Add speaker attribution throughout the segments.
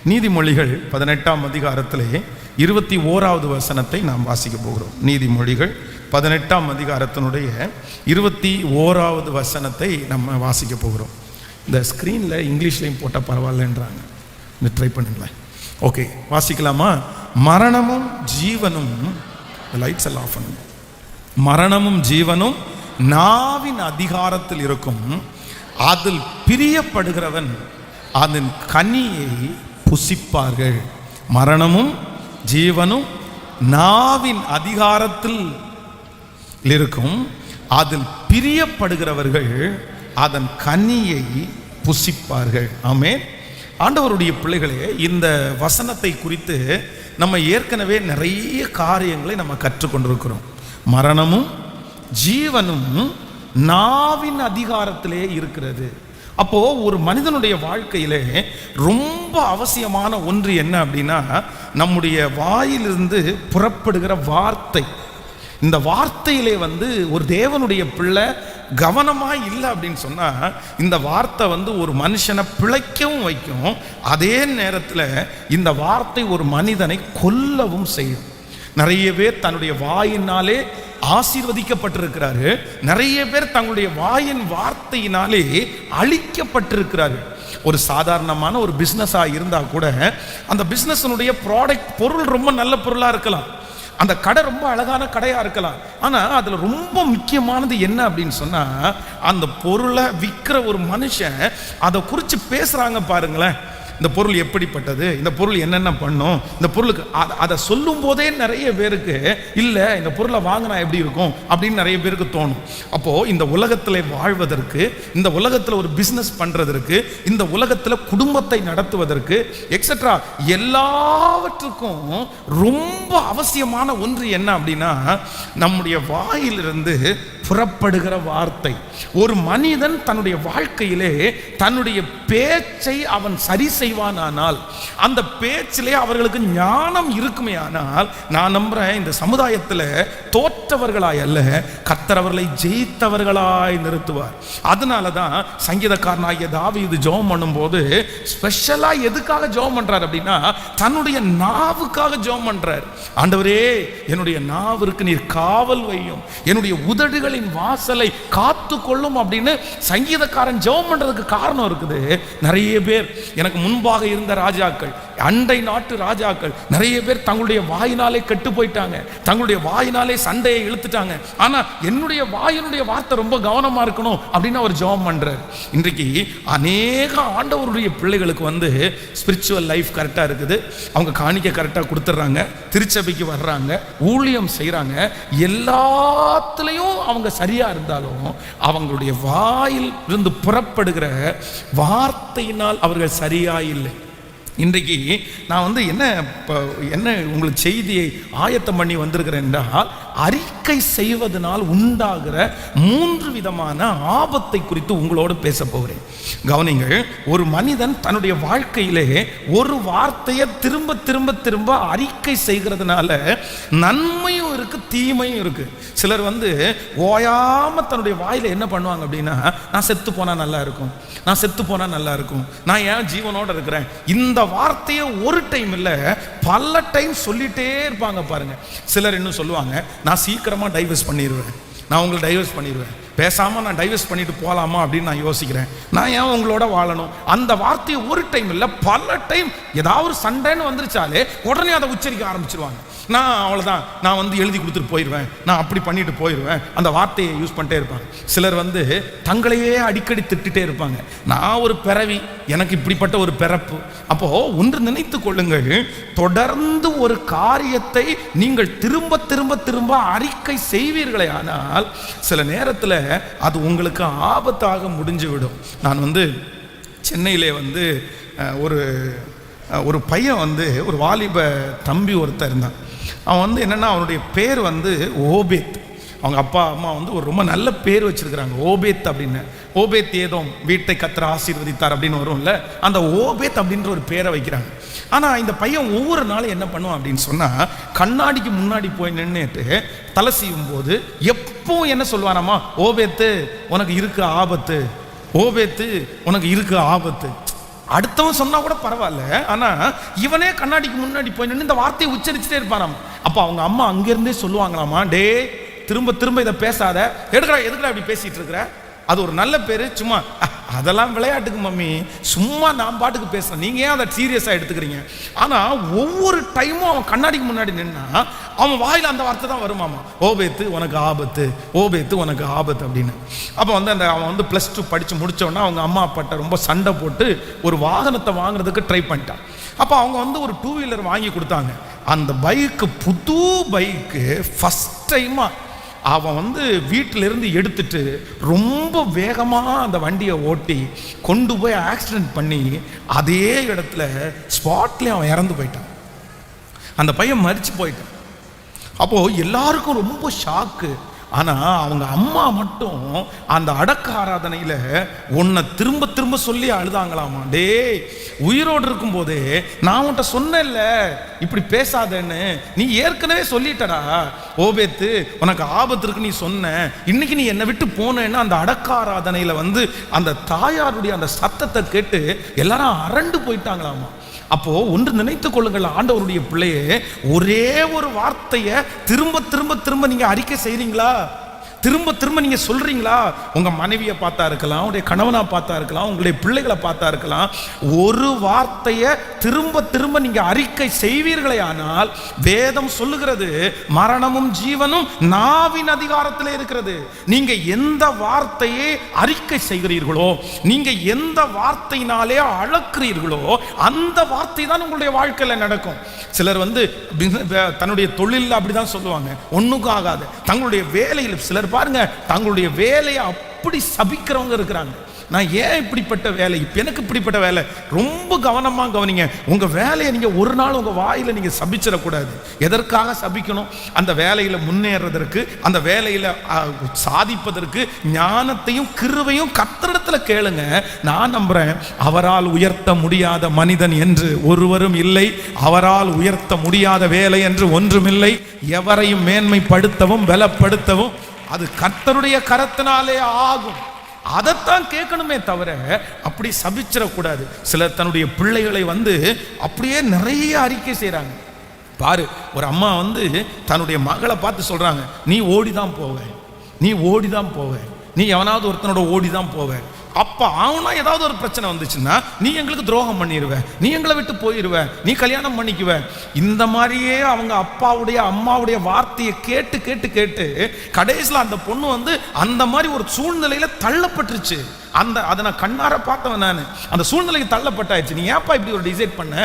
Speaker 1: நீதிமொழிகள் 18ஆம் அதிகாரத்திலே 21வது வசனத்தை நாம் வாசிக்க போகிறோம். நீதிமொழிகள் 18ஆம் அதிகாரத்தினுடைய 21வது வசனத்தை நம்ம வாசிக்க போகிறோம். இந்த ஸ்க்ரீனில் இங்கிலீஷ்லையும் போட்டால் பரவாயில்லன்றாங்க, இந்த ட்ரை பண்ணுங்களேன். ஓகே, வாசிக்கலாமா? மரணமும் ஜீவனும், லைட்ஸ் எல்லாம் ஆஃப் பண்ணுங்க. மரணமும் ஜீவனும் நாவின் அதிகாரத்தில் இருக்கும், அதில் பிரியப்படுகிறவன் அதன் கனியை புசிப்பார்கள். மரணமும் ஜீவனும் நாவின் அதிகாரத்தில் இருக்கும், அதில் பிரியப்படுகிறவர்கள் அதன் கனியை புசிப்பார்கள். ஆமென். ஆண்டவருடைய பிள்ளைகளே, இந்த வசனத்தை குறித்து நம்ம ஏற்கனவே நிறைய காரியங்களை நம்ம கற்றுக்கொண்டிருக்கிறோம். மரணமும் ஜீவனும் நாவின் அதிகாரத்திலே இருக்கிறது. அப்போ ஒரு மனிதனுடைய வாழ்க்கையிலே ரொம்ப அவசியமான ஒன்று என்ன அப்படின்னா, நம்முடைய வாயிலிருந்து புறப்படுகிற வார்த்தை. இந்த வார்த்தையிலே ஒரு தேவனுடைய பிள்ளை கவனமாக இல்லை அப்படின்னு சொன்னால், இந்த வார்த்தை ஒரு மனுஷனை பிழைக்கவும் வைக்கும், அதே நேரத்தில் இந்த வார்த்தை ஒரு மனிதனை கொல்லவும் செய்யும். நிறைய பேர் தன்னுடைய வாயினாலே ஆசீர்வதிக்கப்பட்டிருக்கிறாரு, நிறைய பேர் தங்களுடைய வாயின் வார்த்தையினாலே அழிக்கப்பட்டிருக்கிறாரு. ஒரு சாதாரணமான ஒரு பிஸ்னஸாக இருந்தால் கூட அந்த பிஸ்னஸினுடைய ப்ராடக்ட் பொருள் ரொம்ப நல்ல பொருளாக இருக்கலாம், அந்த கடை ரொம்ப அழகான கடையாக இருக்கலாம், ஆனால் அதில் ரொம்ப முக்கியமானது என்ன அப்படின்னு சொன்னால், அந்த பொருளை விற்கிற ஒரு மனுஷன் அதை குறித்து பேசுகிறாங்க பாருங்களேன். இந்த பொருள் எப்படிப்பட்டது, இந்த பொருள் என்னென்ன பண்ணும், இந்த பொருளுக்கு அதை சொல்லும் போதே நிறைய பேருக்கு இல்லை இந்த பொருளை வாங்கினா எப்படி இருக்கும் அப்படின்னு நிறைய பேருக்கு தோணும். அப்போது இந்த உலகத்தில் வாழ்வதற்கு, இந்த உலகத்தில் ஒரு பிஸ்னஸ் பண்ணுறதற்கு, இந்த உலகத்தில் குடும்பத்தை நடத்துவதற்கு எக்ஸெட்ரா எல்லாவற்றுக்கும் ரொம்ப அவசியமான ஒன்று என்ன அப்படின்னா, நம்முடைய வாயிலிருந்து புறப்படுகிற வார்த்தை. ஒரு மனிதன் தன்னுடைய வாழ்க்கையிலே தன்னுடைய பேச்சை அவன் சரி செய்வானால், அந்த பேச்சிலே அவர்களுக்கு ஞானம் இருக்குமே ஆனால், நான் நம்புறேன் இந்த சமுதாயத்தில் தோற்றவர்களாய் அல்ல, கர்த்தர் அவர்களை ஜெயித்தவர்களாய் நிறுத்துவார். அதனால தான் சங்கீதக்காரனாகிய தாவீது ஜெபம் பண்ணும்போது ஸ்பெஷலாக எதுக்காக ஜெபம் பண்றார் அப்படின்னா, தன்னுடைய நாவுக்காக ஜெபம் பண்றார். ஆண்டவரே, என்னுடைய நாவிற்கு நீர் காவல் வையும், என்னுடைய உதடுகளின் வாசலை காத்து கொள்ளும் அப்படின்னு சங்கீதக்காரன் ஜெபம் பண்றதுக்கு காரணம் இருக்குது. நிறைய பேர் எனக்கு முன்பாக இருந்த ராஜாக்கள், அண்டை நாட்டு ராஜாக்கள், நிறைய பேர் தங்களுடைய வாயினாலே கெட்டு போயிட்டாங்க, தங்களுடைய வாயினாலே சண்டையை இழுத்துட்டாங்க. ஆனா என்னுடைய வாயினுடைய வார்த்தை ரொம்ப கவனமா இருக்கணும் அப்படின்னு அவர் ஜெபம் பண்றார். இன்றைக்கு அநேக ஆண்டவருடைய பிள்ளைகளுக்கு ஸ்பிரிச்சுவல் லைஃப் கரெக்டா இருக்குது, அவங்க காணிக்கை கரெக்டா கொடுத்துட்றாங்க, திருச்சபைக்கு வர்றாங்க, ஊழியம் செய்யறாங்க, எல்லாத்துலயும் அவங்க சரியா இருந்தாலும் அவங்களுடைய வாயில் இருந்து புறப்படுகிற வார்த்தையினால் அவர்கள் சரியா இல்லை. இன்றைக்கு நான் என்ன உங்களுக்கு செய்தியை ஆயத்தம் பண்ணி வந்திருக்கிறேன் என்றால், அறிக்கை செய்வதனால் உண்டாகிற 3 விதமான ஆபத்தை குறித்து உங்களோடு பேச போகிறேன். கவனிங்கள். ஒரு மனிதன் தன்னுடைய வாழ்க்கையிலே ஒரு வார்த்தையை திரும்ப திரும்ப திரும்ப அறிக்கை செய்கிறதுனால நன்மையும் இருக்கு, தீமையும் இருக்கு. சிலர் ஓயாம தன்னுடைய வாயில என்ன பண்ணுவாங்க அப்படின்னா, நான் செத்து போனா நல்லா இருக்கும், நான் செத்து போனா நல்லா இருக்கும், நான் ஏன் ஜீவனோட இருக்கிறேன், இந்த வார்த்தையை ஒரு டைம் இல்ல பல டைம் சொல்லிட்டே இருப்பாங்க பாருங்க. சிலர் இன்னும் சொல்லுவாங்க, நான் சீக்கிரமா டைவர்ஸ் பண்ணிடுவேன், நான் உங்களை டைவர்ஸ் பண்ணிடுவேன், பேசாம நான் டைவர்ஸ் பண்ணிட்டு போலாமா அப்படின்னு நான் யோசிக்கிறேன், நான் ஏன் உங்களோட வாழணும். அந்த வார்த்தையை ஒரு டைம் இல்ல பல டைம், ஏதாவது சண்டைன்னு வந்துருச்சாலே உடனே அதை உச்சரிக்க ஆரம்பிச்சிருவாங்க. நான் அவ்வளோதான், நான் எழுதி கொடுத்துட்டு போயிடுவேன், நான் அப்படி பண்ணிட்டு போயிடுவேன், அந்த வார்த்தையை யூஸ் பண்ணிட்டே இருப்பாங்க. சிலர் தங்களையே அடிக்கடி திட்டுட்டே இருப்பாங்க, நான் ஒரு பிறவி, எனக்கு இப்படிப்பட்ட ஒரு பிறப்பு. அப்போ ஒன்று நினைத்து கொள்ளுங்கள், தொடர்ந்து ஒரு காரியத்தை நீங்கள் திரும்ப திரும்ப திரும்ப அறிக்கை செய்வீர்களே ஆனால் சில நேரத்தில் அது உங்களுக்கு ஆபத்தாக முடிஞ்சுவிடும். நான் சென்னையிலே ஒரு பையன் ஒரு வாலிப தம்பி ஒருத்தர் இருந்தான். அவன் என்னன்னா, அவனுடைய பேர் ஓபேத். அவங்க அப்பா அம்மா ஒரு ரொம்ப நல்ல பேர் வச்சிருக்கிறாங்க, ஓபேத் அப்படின்னு. ஓபேத் ஏதோம், வீட்டை கர்த்தர் ஆசீர்வதித்தார் அப்படின்னு வரும்ல, அந்த ஓபேத் அப்படின்ற ஒரு பேரை வைக்கிறாங்க. ஆனால் இந்த பையன் ஒவ்வொரு நாளும் என்ன பண்ணுவான் அப்படின்னு சொன்னால், கண்ணாடிக்கு முன்னாடி போய் நின்றுட்டு தலை சீவும் போது எப்பவும் என்ன சொல்லுவானாமா, ஓபேத்து உனக்கு இருக்கு ஆபத்து, ஓபேத்து உனக்கு இருக்கு ஆபத்து. அடுத்தவன் சொன்னா கூட பரவாயில்ல, ஆனா இவனே கண்ணாடிக்கு முன்னாடி போய் நின்று இந்த வார்த்தையை உச்சரிச்சுட்டே இருப்பானாம். அப்ப அவங்க அம்மா அங்கிருந்தே சொல்லுவாங்களாமா, டே திரும்ப திரும்ப இதை பேசாத, எதுக்குடா இப்படி பேசிட்டு இருக்கிற, அது ஒரு நல்ல பேரு, சும்மா அதெல்லாம் விளையாட்டுக்கு மம்மி, சும்மா நான் பாட்டுக்கு பேசுறேன், நீங்க ஏன் அதை சீரியஸா எடுத்துக்கிறீங்க. ஆனா ஒவ்வொரு டைமும் அவன் கண்ணாடிக்கு முன்னாடி நின்னா அவன் வாயில அந்த வார்த்தை தான் வருமாமா, ஓபேத்து உனக்கு ஆபத்து, ஓபேத்து உனக்கு ஆபத்து அப்படின்னு. அப்ப வந்து அவன் +2 படிச்சு முடிச்சோன்னா அவங்க அம்மா அப்பாட்ட ரொம்ப சண்டை போட்டு ஒரு வாகனத்தை வாங்குறதுக்கு ட்ரை பண்ணிட்டான். அப்ப அவங்க ஒரு 2 வீலர் வாங்கி கொடுத்தாங்க. அந்த பைக்கு, புது பைக்கு, ஃபர்ஸ்ட் டைமா அவன் வீட்டிலிருந்து எடுத்துட்டு ரொம்ப வேகமாக அந்த வண்டியை ஓட்டி கொண்டு போய் ஆக்சிடென்ட் பண்ணி அதே இடத்துல ஸ்பாட்லேயே அவன் இறந்து போயிட்டான். அந்த பையன் மரிச்சு போயிட்டான். அப்போது எல்லாருக்கும் ரொம்ப ஷாக்கு. ஆனால் அவங்க அம்மா மட்டும் அந்த அடக்க ஆராதனையில் உன்னை திரும்ப திரும்ப சொல்லி அழுதாங்களாமா, டே உயிரோடு இருக்கும்போதே நான் உன்கிட்ட சொன்னேன்ல இப்படி பேசாதேன்னு, நீ ஏற்கனவே சொல்லிட்டடா, ஓபேத்து உனக்கு ஆபத்து இருக்கு நீ சொன்ன, இன்னைக்கு நீ என்னை விட்டு போனேன்னு அந்த அடக்க ஆராதனையில் அந்த தாயாருடைய அந்த சத்தத்தை கேட்டு எல்லாரும் அரண்டு போயிட்டாங்களாமா. அப்போ ஒன்று நினைத்துக் கொள்ளுங்கள், ஆண்டவருடைய பிள்ளையே, ஒரே ஒரு வார்த்தையை திரும்ப திரும்ப திரும்ப நீங்க அறிக்கை செய்றீங்களா, திரும்ப திரும்ப நீங்க சொல்றீங்களா, உங்க மனைவியை பார்த்தா இருக்கலாம், உங்களுடைய கணவனா பார்த்தா இருக்கலாம், உங்களுடைய பிள்ளைகளை பார்த்தா இருக்கலாம், ஒரு வார்த்தையை திரும்ப திரும்ப நீங்க அறிக்கை செய்வீர்களே ஆனால் வேதம் சொல்லுகிறது மரணமும் ஜீவனும் நாவின் அதிகாரத்தில் இருக்கிறது. நீங்க எந்த வார்த்தையை அறிக்கை செய்கிறீர்களோ, நீங்க எந்த வார்த்தையினாலே அளக்கிறீர்களோ அந்த வார்த்தை தான் உங்களுடைய வாழ்க்கையில நடக்கும். சிலர் தன்னுடைய தொழில் அப்படிதான் சொல்லுவாங்க, ஒண்ணுக்கும் ஆகாது. தங்களுடைய வேலையில் சிலர் பாருங்க, தங்களுடைய வேலையை அப்படி சபிக்கிறவங்க இருக்கிறாங்க. நான் ஏன் இப்படிப்பட்ட வேலை, எனக்கு இப்படிப்பட்ட வேலை, ரொம்ப கவனமா கவனிங்க. உங்க வேலையை நீங்க ஒரு நாள் உங்க வாயில நீங்க சபிச்சிடக்கூடாது. எதற்காக சபிக்கணும்? அந்த வேலையில முன்னேறதற்கு, அந்த வேலையில சாதிப்பதற்கு ஞானத்தையும் கிருபையும் கர்த்தரிடத்துல கேளுங்க. நான் நம்புறேன், அவரால் உயர்த்த முடியாத மனிதன் என்று ஒருவரும் இல்லை, அவரால் உயர்த்த முடியாத வேலை என்று ஒன்றுமில்லை. எவரையும் மேன்மைப்படுத்தவும் பலப்படுத்தவும் அது கர்த்தருடைய கரத்தினாலே ஆகும். அதைத்தான் கேட்கணுமே தவிர அப்படி சபிச்சிடக்கூடாது. சிலர் தன்னுடைய பிள்ளைகளை அப்படியே நிறைய அறிக்கை செய்யறாங்க. பாரு, ஒரு அம்மா தன்னுடைய மகளை பார்த்து சொல்றாங்க, நீ ஓடிதான் போவ, நீ ஓடிதான் போவ, நீ எவனாவது ஒருத்தனோட ஓடிதான் போவ. அப்ப அவனா ஏதாவது ஒரு பிரச்சனை வந்துச்சுன்னா நீ எங்களுக்கு துரோகம் பண்ணிடுவ, நீ எங்களை விட்டு போயிடுவ, நீ கல்யாணம் பண்ணிக்குவ. இந்த மாதிரியே அவங்க அப்பாவுடைய அம்மாவுடைய வார்த்தையை கேட்டு கேட்டு கேட்டு கடைசியில் அந்த பொண்ணு அந்த மாதிரி ஒரு சூழ்நிலையில தள்ளப்பட்டுருச்சு. அதை நான் கண்ணார பார்த்தவன். நான் அந்த சூழ்நிலைக்கு தள்ளப்பட்டாச்சு. நீ ஏப்பா இப்படி ஒரு டிசைட் பண்ண,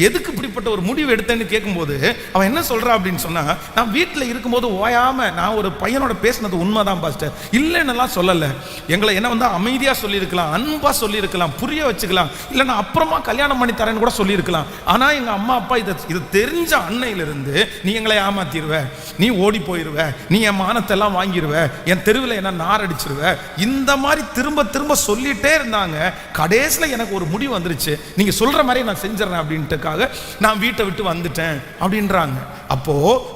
Speaker 1: எதுக்கு இப்படிப்பட்ட ஒரு முடிவு எடுத்தேன்னு கேட்கும்போது அவன் என்ன சொல்றா அப்படின்னு சொன்னா, நான் வீட்டில் இருக்கும்போது ஓயாம நான் ஒரு பையனோட பேசினது உண்மைதான் பாஸ்டர், இல்லைன்னெல்லாம் சொல்லலை, எங்களை என்ன அமைதியா சொல்லியிருக்கலாம், அன்பா சொல்லியிருக்கலாம், புரிய வச்சுக்கலாம், இல்லை நான் அப்புறமா கல்யாணம் பண்ணி தரேன்னு கூட சொல்லியிருக்கலாம். ஆனா எங்க அம்மா அப்பா இது தெரிஞ்ச அன்னையிலிருந்து நீ எங்களை ஏமாத்திடுவ, நீ ஓடி போயிடுவ, நீ என் மானத்தை எல்லாம் வாங்கிடுவ, என் தெருவில் என்ன நாரடிச்சிருவ, இந்த மாதிரி திரும்ப திரும்ப சொல்லிட்டே இருந்தாங்க. கடைசியில எனக்கு ஒரு முடிவு வந்துருச்சு, நீங்க சொல்ற மாதிரி நான் செஞ்சிடறேன் அப்படின்ட்டுக்காக நான் வீட்டை விட்டு வந்துட்டேன் அப்படின்றாங்க. அப்போ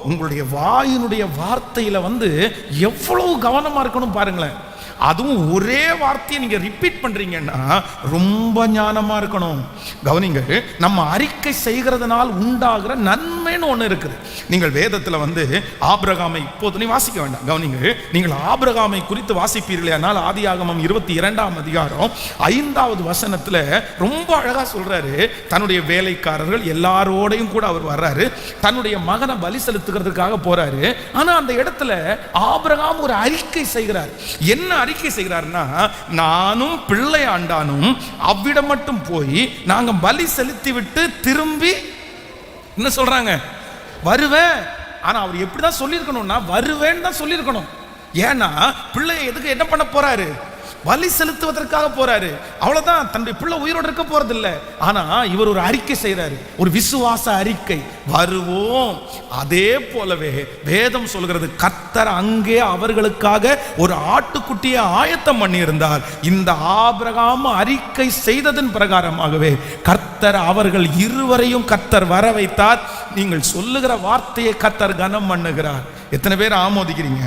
Speaker 1: உங்களுடைய வாயினுடைய வார்த்தையில எவ்வளவு கவனமா இருக்கணும் பாருங்களேன். அதுவும் ஒரே வார்த்தையை நீங்க ரிப்பீட் பண்றீங்கன்னா ரொம்ப ஞானமா இருக்கணும். கவனிங்க, நம்ம அறிக்கை செய்கிறதுனால் உண்டாகிற நன்மைன்னு ஒண்ணு இருக்குது. நீங்கள் வேதத்துல ஆபிரகாமை இப்போது நீ வாசிக்க வேண்டாம். கவனிங்க, நீங்கள் ஆபிரகாமை குறித்து வாசிப்பீர்களே ஆனால் ஆதியாகமம் 22ஆம் அதிகாரம் 5வது வசனத்துல ரொம்ப அழகா சொல்றாரு. தன்னுடைய வேலைக்காரர்கள் எல்லாரோடையும் கூட அவர் வர்றாரு, தன்னுடைய மகனை பலி செலுத்துகிறதுக்காக போறாரு. ஆனா அந்த இடத்துல ஆபிரகாம் ஒரு அறிக்கை செய்கிறார். என்ன அறிக்கை செய்கிறார்னா, நானும் பிள்ளை ஆண்டானும் அவ்விடம் மட்டும் போய் நாங்க பலி செலுத்தி விட்டு திரும்பி என்ன சொல்றாங்க, வருவேன். ஆனா அவர் எப்படிதான் சொல்லியிருக்கணும்னா வருவேன்னு தான் சொல்லியிருக்கணும். ஏன்னா பிள்ளை எதுக்கு என்ன பண்ண போறாரு, பலி செலுத்துவதற்காக போறாரு, அவ்வளவுதான். தன்னுடைய பிள்ளை உயிரோடு இருக்க போறது இல்லை. ஆனா இவர் ஒரு அறிக்கை செய்யறாரு, ஒரு விசுவாச அறிக்கை, வருவோம். அதே போலவே வேதம் சொல்கிறது, கர்த்தர் அங்கே அவர்களுக்காக ஒரு ஆட்டுக்குட்டியை ஆயத்தம் பண்ணி இருந்தார். இந்த ஆபிரகாம் அறிக்கை செய்ததன் பிரகாரமாகவே கர்த்தர் அவர்கள் இருவரையும் கர்த்தர் வர வைத்தார். நீங்கள் சொல்லுகிற வார்த்தையை கர்த்தர் கனம் பண்ணுகிறார். எத்தனை பேர் ஆமோதிக்கிறீங்க?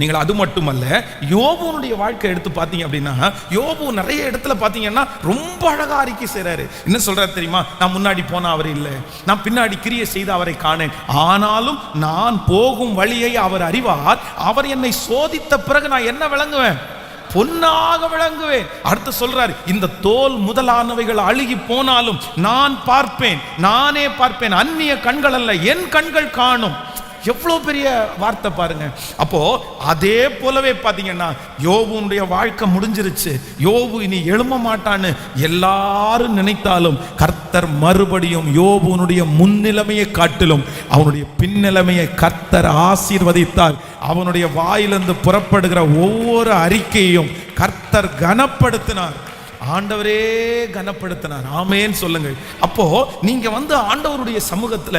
Speaker 1: நீங்கள் அது மட்டுமல்ல, யோபுனுடைய வாழ்க்கை எடுத்து பார்த்தீங்க அப்படின்னா, யோபு நிறைய இடத்துல பார்த்தீங்கன்னா ரொம்ப அழகா அறிக்கை செய்றாரு. என்ன சொல்றாரு தெரியுமா? நான் முன்னாடி போன அவர் இல்லை, நான் பின்னாடி கிரியை செய்த அவரை காணேன், ஆனாலும் நான் போகும் வழியை அவர் அறிவார், அவர் என்னை சோதித்த பிறகு நான் என்ன விளங்குவேன்? பொன்னாக விளங்குவேன். அடுத்து சொல்றாரு, இந்த தோல் முதலானவைகள் அழுகி போனாலும் நான் பார்ப்பேன், நானே பார்ப்பேன், அந்நிய கண்கள் அல்ல, என் கண்கள் காணும். எவ்வளவு பெரிய வார்த்தை பாருங்க. அப்போ அதே போலவே பாத்தீங்கன்னா யோபுனுடைய வாழ்க்கை முடிஞ்சிருச்சு, யோபு இனி எழும்ப மாட்டான்னு எல்லாரும் நினைத்தாலும் கர்த்தர் மறுபடியும் யோபுனுடைய முன்னிலைமையை காட்டிலும் அவனுடைய பின்னிலைமையை கர்த்தர் ஆசீர்வதித்தார். அவனுடைய வாயிலிருந்து புறப்படுகிற ஒவ்வொரு அறிக்கையையும் கர்த்தர் கனப்படுத்தினார். ஆண்டவரே கனப்படுத்தினார். ஆமென் சொல்லுங்கள். அப்போ நீங்க ஆண்டவருடைய சமூகத்துல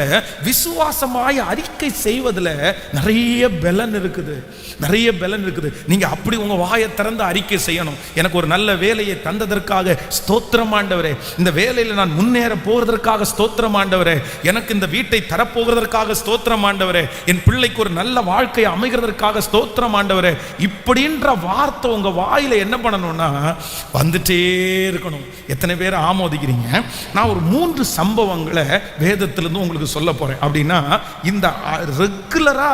Speaker 1: விசுவாசமாய் அறிக்கை செய்வதுல நிறைய பலன் இருக்குது, நிறைய பலன் இருக்குது. நீங்க அப்படி உங்க வாயை திறந்து அறிக்கை செய்யணும். எனக்கு ஒரு நல்ல வேலையை தந்ததற்காக ஸ்தோத்திரம் ஆண்டவரே, இந்த வேலையில நான் முன்னேற போவதற்காக ஸ்தோத்திரம் ஆண்டவரே, எனக்கு இந்த வீட்டை தரப்போகிறதற்காக ஸ்தோத்திரம் ஆண்டவரே, என் பிள்ளைக்கு ஒரு நல்ல வாழ்க்கையை அமைகிறதற்காக ஸ்தோத்திரம் ஆண்டவரே, இப்படின்ற வார்த்தை உங்க வாயில என்ன பண்ணணும்னா வந்துட்டே இருக்கணும். எத்தனை பேர் ஆமோதிக்கிறீங்க? நான் ஒரு 3 சம்பவங்களை வேதத்திலிருந்து உங்களுக்கு சொல்ல போறேன். அப்படின்னா இந்த ரெகுலரா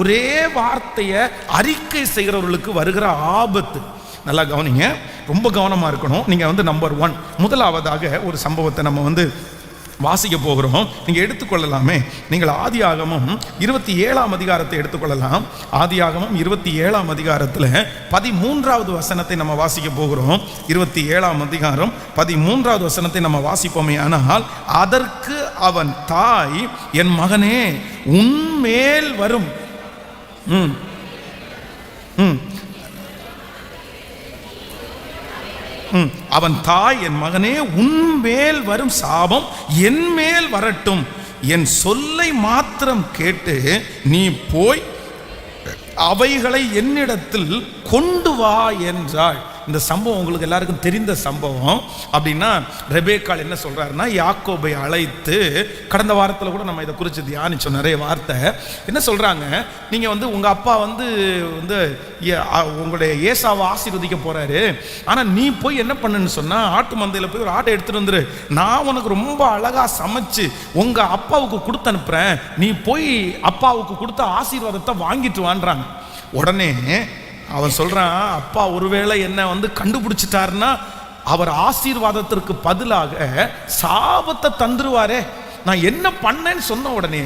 Speaker 1: ஒரே வார்த்தையை அறிக்கை செய்கிறவர்களுக்கு வருகிற ஆபத்து நல்லா கவனிங்க, ரொம்ப கவனமா இருக்கணும். நீங்க நம்பர் 1 முதலாவதாக ஒரு சம்பவத்தை நம்ம வாசிக்க போகிறோம். நீங்க எடுத்துக்கொள்ளலாமே. நீங்கள் ஆதியாகமம் 27ஆம் அதிகாரத்தை எடுத்துக்கொள்ளலாம். ஆதியாகமம் 27ஆம் அதிகாரத்தில் 13வது வசனத்தை நம்ம வாசிக்க போகிறோம். 27ஆம் அதிகாரம் 13வது வசனத்தை நம்ம வாசிப்போமே. ஆனால் அதற்கு அவன் தாய், என் மகனே உன்மேல் வரும் அவன் தாய், என் மகனே உன்மேல் வரும் சாபம் என் மேல் வரட்டும், என் சொல்லை மாத்திரம் கேட்டு நீ போய் அவைகளை என்னிடத்தில் கொண்டு வா என்றாள். இந்த சம்பவம் உங்களுக்கு எல்லாருக்கும் தெரிந்த சம்பவம். அப்படின்னா ரெபேக்காள் என்ன சொல்றாருன்னா, யாக்கோபை அழைத்து, கடந்த வாரத்தில் கூட நம்ம இதை குறித்து தியானிச்சோம் நிறைய வார்த்தை. என்ன சொல்றாங்க, நீங்க உங்க அப்பா உங்களுடைய ஏசாவை ஆசீர்வதிக்க போறாரு, ஆனா நீ போய் என்ன பண்ணுன்னு சொன்னா, ஆட்டு மந்தையில போய் ஒரு ஆட்டை எடுத்துட்டு வந்துரு, நான் உனக்கு ரொம்ப அழகா சமைச்சு உங்க அப்பாவுக்கு கொடுத்து அனுப்புறேன், நீ போய் அப்பாவுக்கு கொடுத்த ஆசீர்வாதத்தை வாங்கிட்டு வான்றாங்க. உடனே அவன் சொல்றான், அப்பா ஒருவேளை என்ன கண்டுபிடிச்சிட்டாருன்னா அவர் ஆசீர்வாதத்திற்கு பதிலாக சாபத்தை தந்துருவாரே, நான் என்ன பண்ணேன்னு சொன்ன உடனே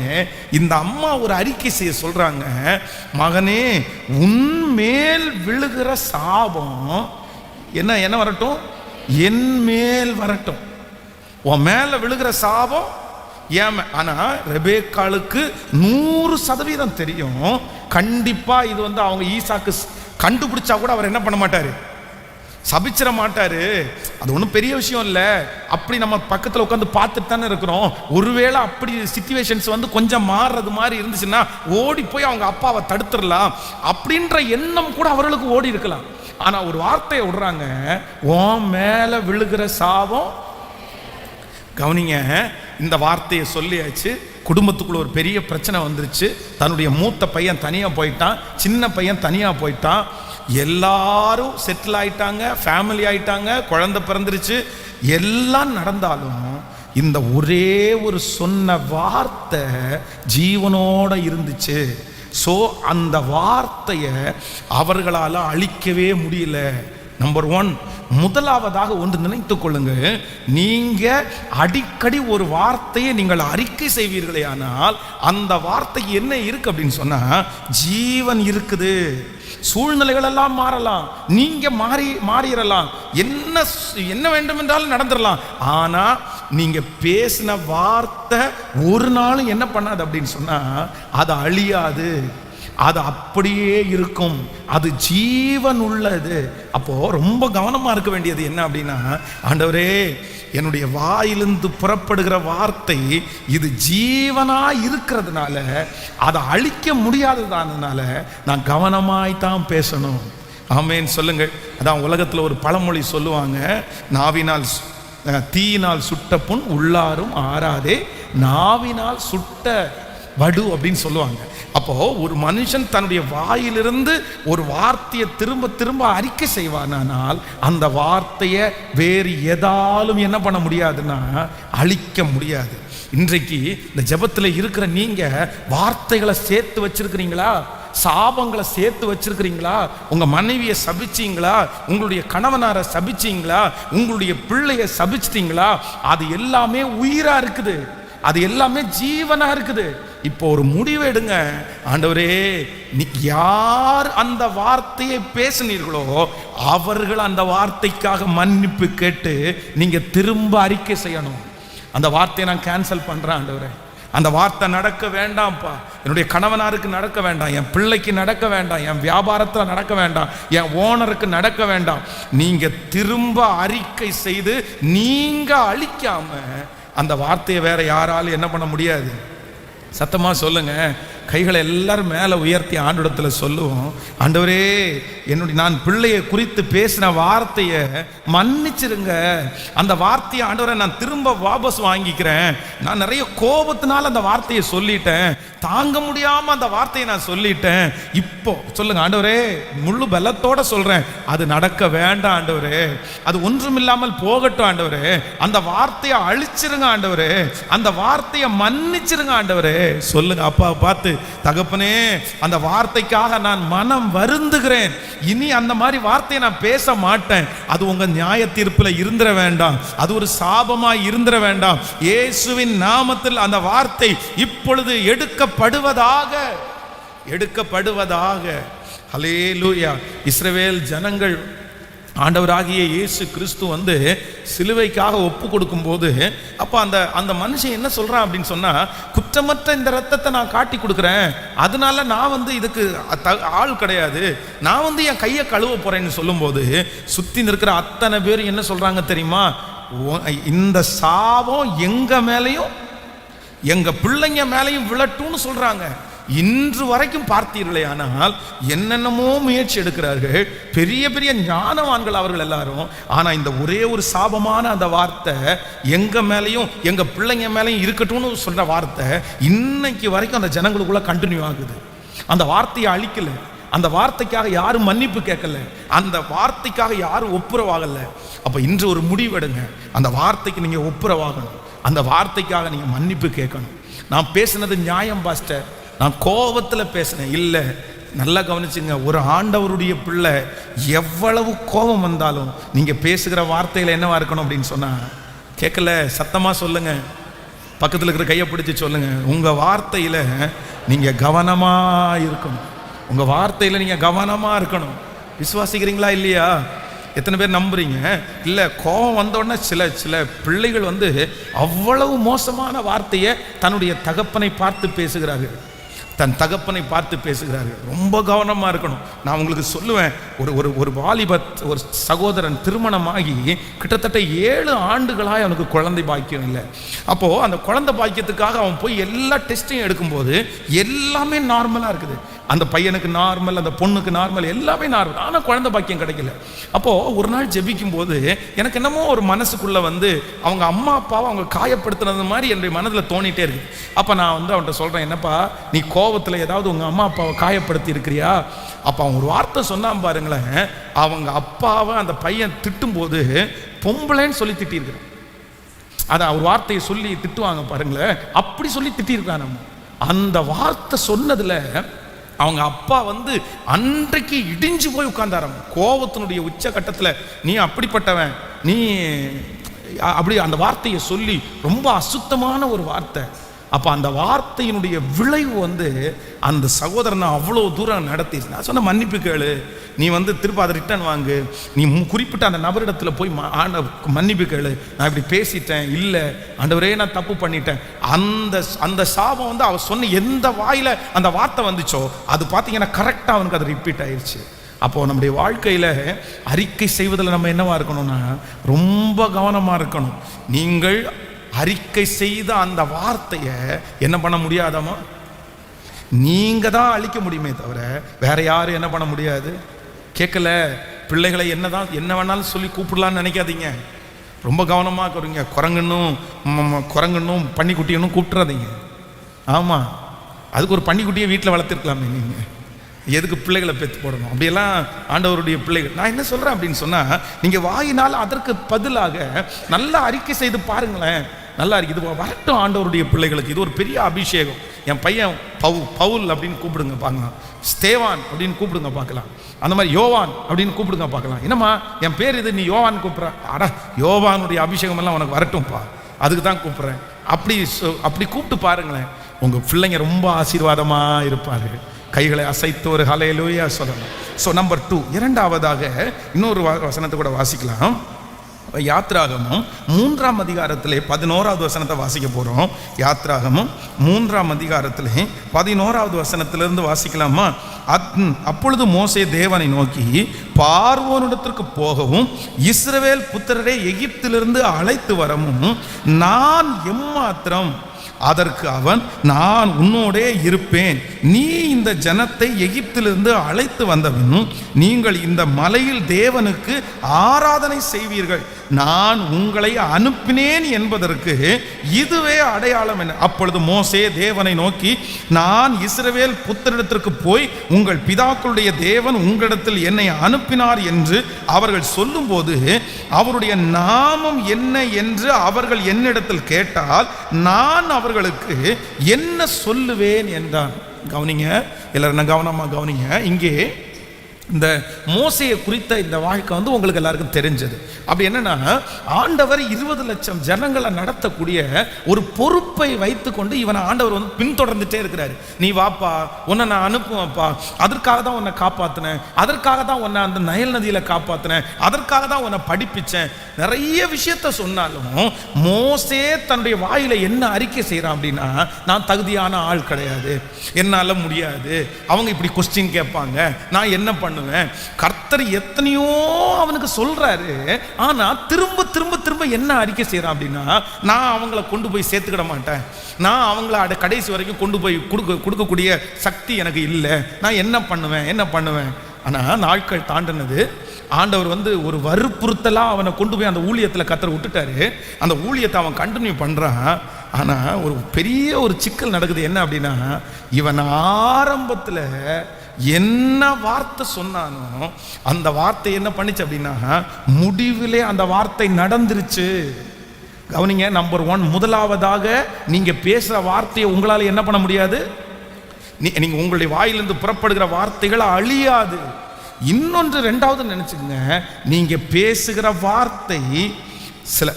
Speaker 1: இந்த அம்மா ஒரு அறிக்கை செய்ய சொல்றாங்க, மகனே உன்மேல் விழுகிற சாபம் என்ன வரட்டும்? என் மேல் வரட்டும். உன் மேல விழுகிற சாபம் ஏன்? ஆனா ரெபேக்காளுக்கு 100% தெரியும், கண்டிப்பா இது அவங்க ஈசாக்கு கண்டுபிடிச்சா கூட அவர் என்ன பண்ண மாட்டாரு, சபிச்சிட மாட்டாரு. அது ஒன்றும் பெரிய விஷயம் இல்லை. அப்படி நம்ம பக்கத்தில் உட்காந்து பார்த்துட்டு தானே இருக்கிறோம். ஒருவேளை அப்படி சிச்சுவேஷன்ஸ் கொஞ்சம் மாறுறது மாதிரி இருந்துச்சுன்னா ஓடி போய் அவங்க அப்பாவை தடுத்துடலாம் அப்படின்ற எண்ணம் கூட அவர்களுக்கு ஓடி இருக்கலாம். ஆனா ஒரு வார்த்தையை விடுறாங்க, உன் மேல விழுகிற சாபம். கவனிங்க, இந்த வார்த்தையை சொல்லியாச்சு. குடும்பத்துக்குள்ள ஒரு பெரிய பிரச்சனை வந்துருச்சு. தன்னுடைய மூத்த பையன் தனியா போயிட்டான், சின்ன பையன் தனியா போயிட்டான். எல்லாரும் செட்டில் ஆயிட்டாங்க, ஃபேமிலி ஆயிட்டாங்க, குழந்தை பிறந்துருச்சு. எல்லாம் நடந்தாலும் இந்த ஒரே ஒரு சொன்ன வார்த்தை ஜீவனோட இருந்துச்சு. ஸோ அந்த வார்த்தையை அவர்களால் அழிக்கவே முடியல. நம்பர் 1, முதலாவதாக ஒன்று நினைத்துக் கொள்ளுங்க, நீங்க அடிக்கடி ஒரு வார்த்தையை நீங்கள் அறிக்கை செய்வீர்களே, ஆனால் அந்த வார்த்தைக்கு என்ன இருக்கு அப்படின்னு சொன்னா ஜீவன் இருக்குது. சூழ்நிலைகள் எல்லாம் மாறலாம், நீங்க மாறிடலாம், என்ன வேண்டும் என்றாலும் நடந்துடலாம். ஆனா நீங்க பேசின வார்த்தை ஒரு நாளும் என்ன பண்ணாது அப்படின்னு சொன்னா அது அழியாது, அது அப்படியே இருக்கும், அது ஜீவன் உள்ளது. அப்போ ரொம்ப கவனமா இருக்க வேண்டியது என்ன அப்படின்னா, ஆண்டவரே என்னுடைய வாயிலிருந்து புறப்படுகிற வார்த்தை இது ஜீவனா இருக்கிறதுனால, அதை அழிக்க முடியாததானதுனால நான் கவனமாய்த்தான் பேசணும். ஆமேன் சொல்லுங்கள். அதான் உலகத்தில் ஒரு பழமொழி சொல்லுவாங்க, நாவினால் தீயினால் சுட்ட புண் உள்ளாரும் ஆறாதே, நாவினால் சுட்ட வடு அப்படின்னு சொல்லுவாங்க. அப்போ ஒரு மனுஷன் தன்னுடைய வாயிலிருந்து ஒரு வார்த்தையை திரும்ப திரும்ப அறிக்கை செய்வானால் அந்த வார்த்தையை வேறு எதாலும் என்ன பண்ண முடியாதுன்னா அழிக்க முடியாது. இன்றைக்கு இந்த ஜெபத்தில் இருக்கிற நீங்க வார்த்தைகளை சேர்த்து வச்சிருக்கிறீங்களா? சாபங்களை சேர்த்து வச்சிருக்கிறீங்களா? உங்க மனைவியை சபிச்சீங்களா? உங்களுடைய கணவனாரை சபிச்சீங்களா? உங்களுடைய பிள்ளைய சபிச்சிட்டீங்களா? அது எல்லாமே உயிரா இருக்குது, அது எல்லாமே ஜீவனா இருக்குது. இப்போ ஒரு முடிவு எடுங்க. ஆண்டவரே, யார் அந்த வார்த்தையை பேசினீர்களோ அவர்கள் அந்த வார்த்தைக்காக மன்னிப்பு கேட்டு நீங்க திரும்ப அறிக்கை செய்யணும். அந்த வார்த்தையை நான் கேன்சல் பண்றேன் ஆண்டவரே, அந்த வார்த்தை நடக்க வேண்டாம்ப்பா, என்னுடைய கணவனாருக்கு நடக்க வேண்டாம், என் பிள்ளைக்கு நடக்க வேண்டாம், என் வியாபாரத்தில் நடக்க வேண்டாம், என் ஓனருக்கு நடக்க வேண்டாம். நீங்க திரும்ப அறிக்கை செய்து நீங்க அழிக்காம அந்த வார்த்தையை வேற யாராலும் என்ன பண்ண முடியாது. சத்தமா சொல்லுங்க. கைகளை எல்லாரும் மேலே உயர்த்தி ஆண்டவரிடத்தில் சொல்லுவோம். ஆண்டவரே, நான் பிள்ளையை குறித்து பேசின வார்த்தையை மன்னிச்சிருங்க. அந்த வார்த்தையை ஆண்டவரை நான் திரும்ப வாபஸ் வாங்கிக்கிறேன். நான் நிறைய கோபத்தினால அந்த வார்த்தையை சொல்லிட்டேன், தாங்க முடியாம அந்த வார்த்தையை நான் சொல்லிட்டேன். இப்போ சொல்லுங்க ஆண்டவரே, முழு பலத்தோட சொல்றேன், அது நடக்க வேண்டாம் ஆண்டவரே, அது ஒன்றுமில்லாமல் போகட்டும் ஆண்டவரே, அந்த வார்த்தையை அழிச்சிருங்க ஆண்டவரே, அந்த வார்த்தையை மன்னிச்சிருங்க ஆண்டவரே. சொல்லுங்க. அப்பா பார்த்து, தகப்பனே, அந்த வார்த்தைக்காக நான் மனம் வருந்துகிறேன், இனி அந்த மாதிரி வார்த்தையை நான் பேச மாட்டேன். அது உங்க நியாய தீர்ப்பில் இருந்திர வேண்டாம், அது ஒரு சாபமாய் இருந்திர வேண்டாம். இயேசுவின் நாமத்தில் அந்த வார்த்தை இப்பொழுது எடுக்கப்படுவதாக. ஹல்லேலூயா. இஸ்ரவேல் ஜனங்கள் ஆண்டவராகிய இயேசு கிறிஸ்து வந்து சிலுவைக்காக ஒப்பு கொடுக்கும் போது அப்போ அந்த மனுஷன் என்ன சொல்றான் அப்படின்னு சொன்னா, குற்றமற்ற இந்த ரத்தத்தை நான் காட்டி கொடுக்குறேன், அதனால நான் வந்து இதுக்கு ஆள் கிடையாது, நான் வந்து என் கையை கழுவ போறேன்னு சொல்லும்போது சுத்தி நிற்கிற அத்தனை பேர் என்ன சொல்றாங்க தெரியுமா? இந்த சாபம் எங்க மேலையும் எங்க பிள்ளைங்க மேலையும் விழட்டும்னு சொல்றாங்க. இன்று வரைக்கும் பார்த்தீர்களே, ஆனால் என்னென்னமோ முயற்சி எடுக்கிறார்கள், பெரிய பெரிய ஞானவான்கள் அவர்கள் எல்லாரும். ஆனா இந்த ஒரே ஒரு சாபமான அந்த வார்த்தை எங்க மேலையும் எங்க பிள்ளைங்க மேலையும் இருக்கட்டும்னு சொல்ற வார்த்தை இன்னைக்கு வரைக்கும் அந்த ஜனங்களுக்குள்ள கண்டினியூ ஆகுது. அந்த வார்த்தையை அழிக்கல, அந்த வார்த்தைக்காக யாரும் மன்னிப்பு கேட்கல, அந்த வார்த்தைக்காக யாரும் ஒப்புரவாகல. அப்ப இன்று ஒரு முடிவெடுங்க, அந்த வார்த்தைக்கு நீங்க ஒப்புரவாகணும், அந்த வார்த்தைக்காக நீங்க மன்னிப்பு கேட்கணும். நான் பேசினது நியாயம் பாஸ்டர், நான் கோபத்தில் பேசினேன். இல்லை, நல்லா கவனிச்சுங்க. ஒரு ஆண்டவருடைய பிள்ளை எவ்வளவு கோபம் வந்தாலும் நீங்க பேசுகிற வார்த்தையில என்னவா இருக்கணும் அப்படின்னு சொன்னா, கேட்கல, சத்தமா சொல்லுங்க, பக்கத்தில் இருக்கிற கையை பிடிச்சி சொல்லுங்க, உங்க வார்த்தையில நீங்க கவனமா இருக்கணும், உங்க வார்த்தையில நீங்க கவனமா இருக்கணும். விசுவாசிக்கிறீங்களா இல்லையா? எத்தனை பேர் நம்புறீங்க? இல்லை, கோபம் வந்தோடனே சில பிள்ளைகள் வந்து அவ்வளவு மோசமான வார்த்தையை தன்னுடைய தகப்பனை பார்த்து பேசுகிறார்கள், தன் தகப்பனை பார்த்து பேசுகிறார்கள். ரொம்ப கவனமாக இருக்கணும். நான் உங்களுக்கு சொல்லுவேன், ஒரு ஒரு சகோதரன் திருமணமாகி கிட்டத்தட்ட 7 ஆண்டுகளாக அவனுக்கு குழந்தை பாக்கியம் இல்லை. அப்போது அந்த குழந்தை பாக்கியத்துக்காக அவன் போய் எல்லா டெஸ்ட்டையும் எடுக்கும்போது எல்லாமே நார்மலாக இருக்குது. அந்த பையனுக்கு நார்மல், அந்த பொண்ணுக்கு நார்மல், எல்லாமே நார்மல். ஆனால் குழந்தை பாக்கியம் கிடைக்கல. அப்போது ஒரு நாள் ஜெபிக்கும் போது எனக்கு என்னமோ ஒரு மனசுக்குள்ளே வந்து அவங்க அம்மா அப்பாவை அவங்க காயப்படுத்துனது மாதிரி என்னுடைய மனதில் தோணிகிட்டே இருக்குது. அப்போ நான் வந்து அவன்கிட்ட சொல்கிறேன், என்னப்பா நீ கோபத்தில் ஏதாவது உங்கள் அம்மா அப்பாவை காயப்படுத்தி இருக்கிறியா? அப்போ அவன் ஒரு வார்த்தை சொன்னான் பாருங்களேன், அவங்க அப்பாவை அந்த பையன் திட்டும்போது பொம்பளைன்னு சொல்லி திட்டிருக்கிறேன். அதை ஒரு வார்த்தையை சொல்லி திட்டுவாங்க பாருங்களேன், அப்படி சொல்லி திட்டிருக்கான். நம்ம அந்த வார்த்தை சொன்னதில் அவங்க அப்பா வந்து அன்றைக்கு இடிஞ்சு போய் உட்கார்ந்தாராம். கோபத்தினுடைய உச்சகட்டத்தில், நீ அப்படிப்பட்டவன், நீ அப்படி அந்த வார்த்தையை சொல்லி, ரொம்ப அசுத்தமான ஒரு வார்த்தை. அப்போ அந்த வார்த்தையினுடைய விளைவு வந்து அந்த சகோதரனை அவ்வளோ தூரம் நடத்தி, நான் சொன்ன மன்னிப்பு கேளு, நீ வந்து திரும்ப அதை ரிட்டர்ன் வாங்கு, நீ குறிப்பிட்ட அந்த நபரிடத்தில் போய் மன்னிப்பு கேளு, நான் இப்படி பேசிட்டேன், இல்லை ஆண்டவரே நான் தப்பு பண்ணிட்டேன். அந்த சாபம் வந்து அவ சொன்ன எந்த வாயில அந்த வார்த்தை வந்துச்சோ அது பார்த்தீங்கன்னா கரெக்டாக அவனுக்கு அது ரிப்பீட் ஆயிடுச்சு. அப்போது நம்முடைய வாழ்க்கையில் அறிக்கை செய்வதில் நம்ம என்னவா இருக்கணும்னா ரொம்ப கவனமாக இருக்கணும். நீங்கள் அறிக்கை செய்த அந்த வார்த்தையை என்ன பண்ண முடியாதாமா? நீங்க தான் அழிக்க முடியுமே தவிர வேற யாரும் என்ன பண்ண முடியாது. கேட்கல, பிள்ளைகளை என்ன வேணாலும் சொல்லி கூப்பிடலான்னு நினைக்காதீங்க. ரொம்ப கவனமாக இருக்கிறீங்க. குரங்கன்னும் பன்னிக்குட்டியனும் கூப்பிட்டுறாதீங்க. ஆமாம், அதுக்கு ஒரு பன்னிக்குட்டியை வீட்டில் வளர்த்துருக்கலாமே நீங்கள், எதுக்கு பிள்ளைகளை பெற்று போடணும்? அப்படியெல்லாம் ஆண்டவருடைய பிள்ளைகள். நான் என்ன சொல்கிறேன் அப்படின்னு சொன்னால், நீங்கள் வாயினால் அதற்கு பதிலாக நல்லா அறிக்கை செய்து பாருங்களேன். நல்லா இருக்கு, இது வரட்டும் ஆண்டவருடைய பிள்ளைகளுக்கு. இது ஒரு பெரிய அபிஷேகம். என் பையன் பவுல் அப்படின்னு கூப்பிடுங்க பார்க்கலாம், ஸ்தேவான் அப்படின்னு கூப்பிடுங்க பார்க்கலாம், அந்த மாதிரி யோவான் அப்படின்னு கூப்பிடுங்க பார்க்கலாம். என்னம்மா என் பேர் இது, நீ யோவான் கூப்பிட்ற? அடா, யோவானுடைய அபிஷேகம் எல்லாம் உனக்கு வரட்டும்ப்பா, அதுக்கு தான் கூப்பிட்றேன். அப்படி கூப்பிட்டு பாருங்களேன், உங்கள் பிள்ளைங்க ரொம்ப ஆசீர்வாதமாக இருப்பார்கள். கைகளை அசைத்து ஒரு ஹல்லேலூயா சொல்லலாம். ஸோ நம்பர் 2, இரண்டாவதாக இன்னொரு வசனத்தை கூட வாசிக்கலாம். யாத்ராகமும் 3ஆம் அதிகாரத்திலே 11வது வசனத்தை வாசிக்க போகிறோம். யாத்ராகமும் 3ஆம் அதிகாரத்திலே 11வது வசனத்திலிருந்து வாசிக்கலாமா? அப்பொழுது மோசே தேவனை நோக்கி, பார்வோனிடத்திற்கு போகவும் இஸ்ரவேல் புத்திரரை எகிப்திலிருந்து அழைத்து வரவும் நான் எம்மாத்திரம்? அதற்கு அவன், நான் உன்னோடே இருப்பேன். நீ இந்த ஜனத்தை எகிப்திலிருந்து அழைத்து வந்தவனும் நீங்கள் இந்த மலையில் தேவனுக்கு ஆராதனை செய்வீர்கள். நான் உங்களை அனுப்பினேன் என்பதற்கு இதுவே அடையாளம் என்ன? அப்பொழுது மோசே தேவனை நோக்கி, நான் இஸ்ரவேல் புத்திரரிடத்திற்கு போய் உங்கள் பிதாக்களுடைய தேவன் உங்களிடத்தில் என்னை அனுப்பினார் என்று அவர்கள் சொல்லும்போது அவருடைய நாமம் என்ன என்று அவர்கள் என்னிடத்தில் கேட்டால் நான் அவர்களுக்கு என்ன சொல்லுவேன் என்றான். கவனிங்க எல்லாரும், கவனமா கவனிங்க. இங்கே இந்த மோசையை குறித்த இந்த வாழ்க்கை உங்களுக்கு எல்லாருக்கும் தெரிஞ்சது. அப்படி என்னன்னா, ஆண்டவர் 20 லட்சம் ஜனங்களை நடத்தக்கூடிய ஒரு பொறுப்பை வைத்துக்கொண்டு இவனை ஆண்டவர் பின்தொடர்ந்துட்டே இருக்கிறாரு. நீ வாப்பா, உன்னை நான் அனுப்புவேன்ப்பா, அதற்காக தான் உன்னை காப்பாற்றினேன், அதற்காக தான் உன்னை அந்த நயல் நதியில காப்பாற்றினேன், அதற்காக தான் உன்னை படிப்பிச்சேன். நிறைய விஷயத்த சொன்னாலும் மோசே தன்னுடைய வாயில என்ன அறிக்கை செய்யறான் அப்படின்னா, நான் தகுதியான ஆள் கிடையாது, என்னால முடியாது, அவங்க இப்படி கொஸ்டின் கேட்பாங்க, நான் என்ன பண்ணுவேன். கர்த்தர் எத்தனையோ அவனுக்கு சொல்றாரு. ஆனா திரும்ப திரும்ப திரும்ப என்ன அறிக்கை செய்யறான் அப்படின்னா, நான் அவங்கள கொண்டு போய் சேர்த்துக்கிட மாட்டேன், நான் அவங்கள கடைசி வரைக்கும் கொண்டு போய் கொடுக்கக்கூடிய சக்தி எனக்கு இல்லை, நான் என்ன பண்ணுவேன். ஆனா நாட்கள் தாண்டினது. ஆண்டவர் ஒரு வற்புறுத்தலா அவனை கொண்டு போய் அந்த ஊழியத்தில் கர்த்தர் விட்டுட்டாரு. அந்த ஊழியத்தை அவன் கண்டினியூ பண்றான். ஆனா ஒரு பெரிய ஒரு சிக்கல் நடக்குது. என்ன அப்படின்னா, இவன் ஆரம்பத்தில் என்ன வார்த்தை சொன்னானோ அந்த வார்த்தை என்ன பண்ணிச்சு அப்படின்னா, முடிவிலே அந்த வார்த்தை நடந்துருச்சு. கவனிங்க, நம்பர் 1, முதலாவதாக நீங்க பேசுற வார்த்தையை உங்களால என்ன பண்ண முடியாது? நீங்க உங்களுடைய வாயிலிருந்து புறப்படுகிற வார்த்தைகள் அழியாது. இன்னொன்று, ரெண்டாவது நினைச்சுங்க, நீங்க பேசுகிற வார்த்தை சில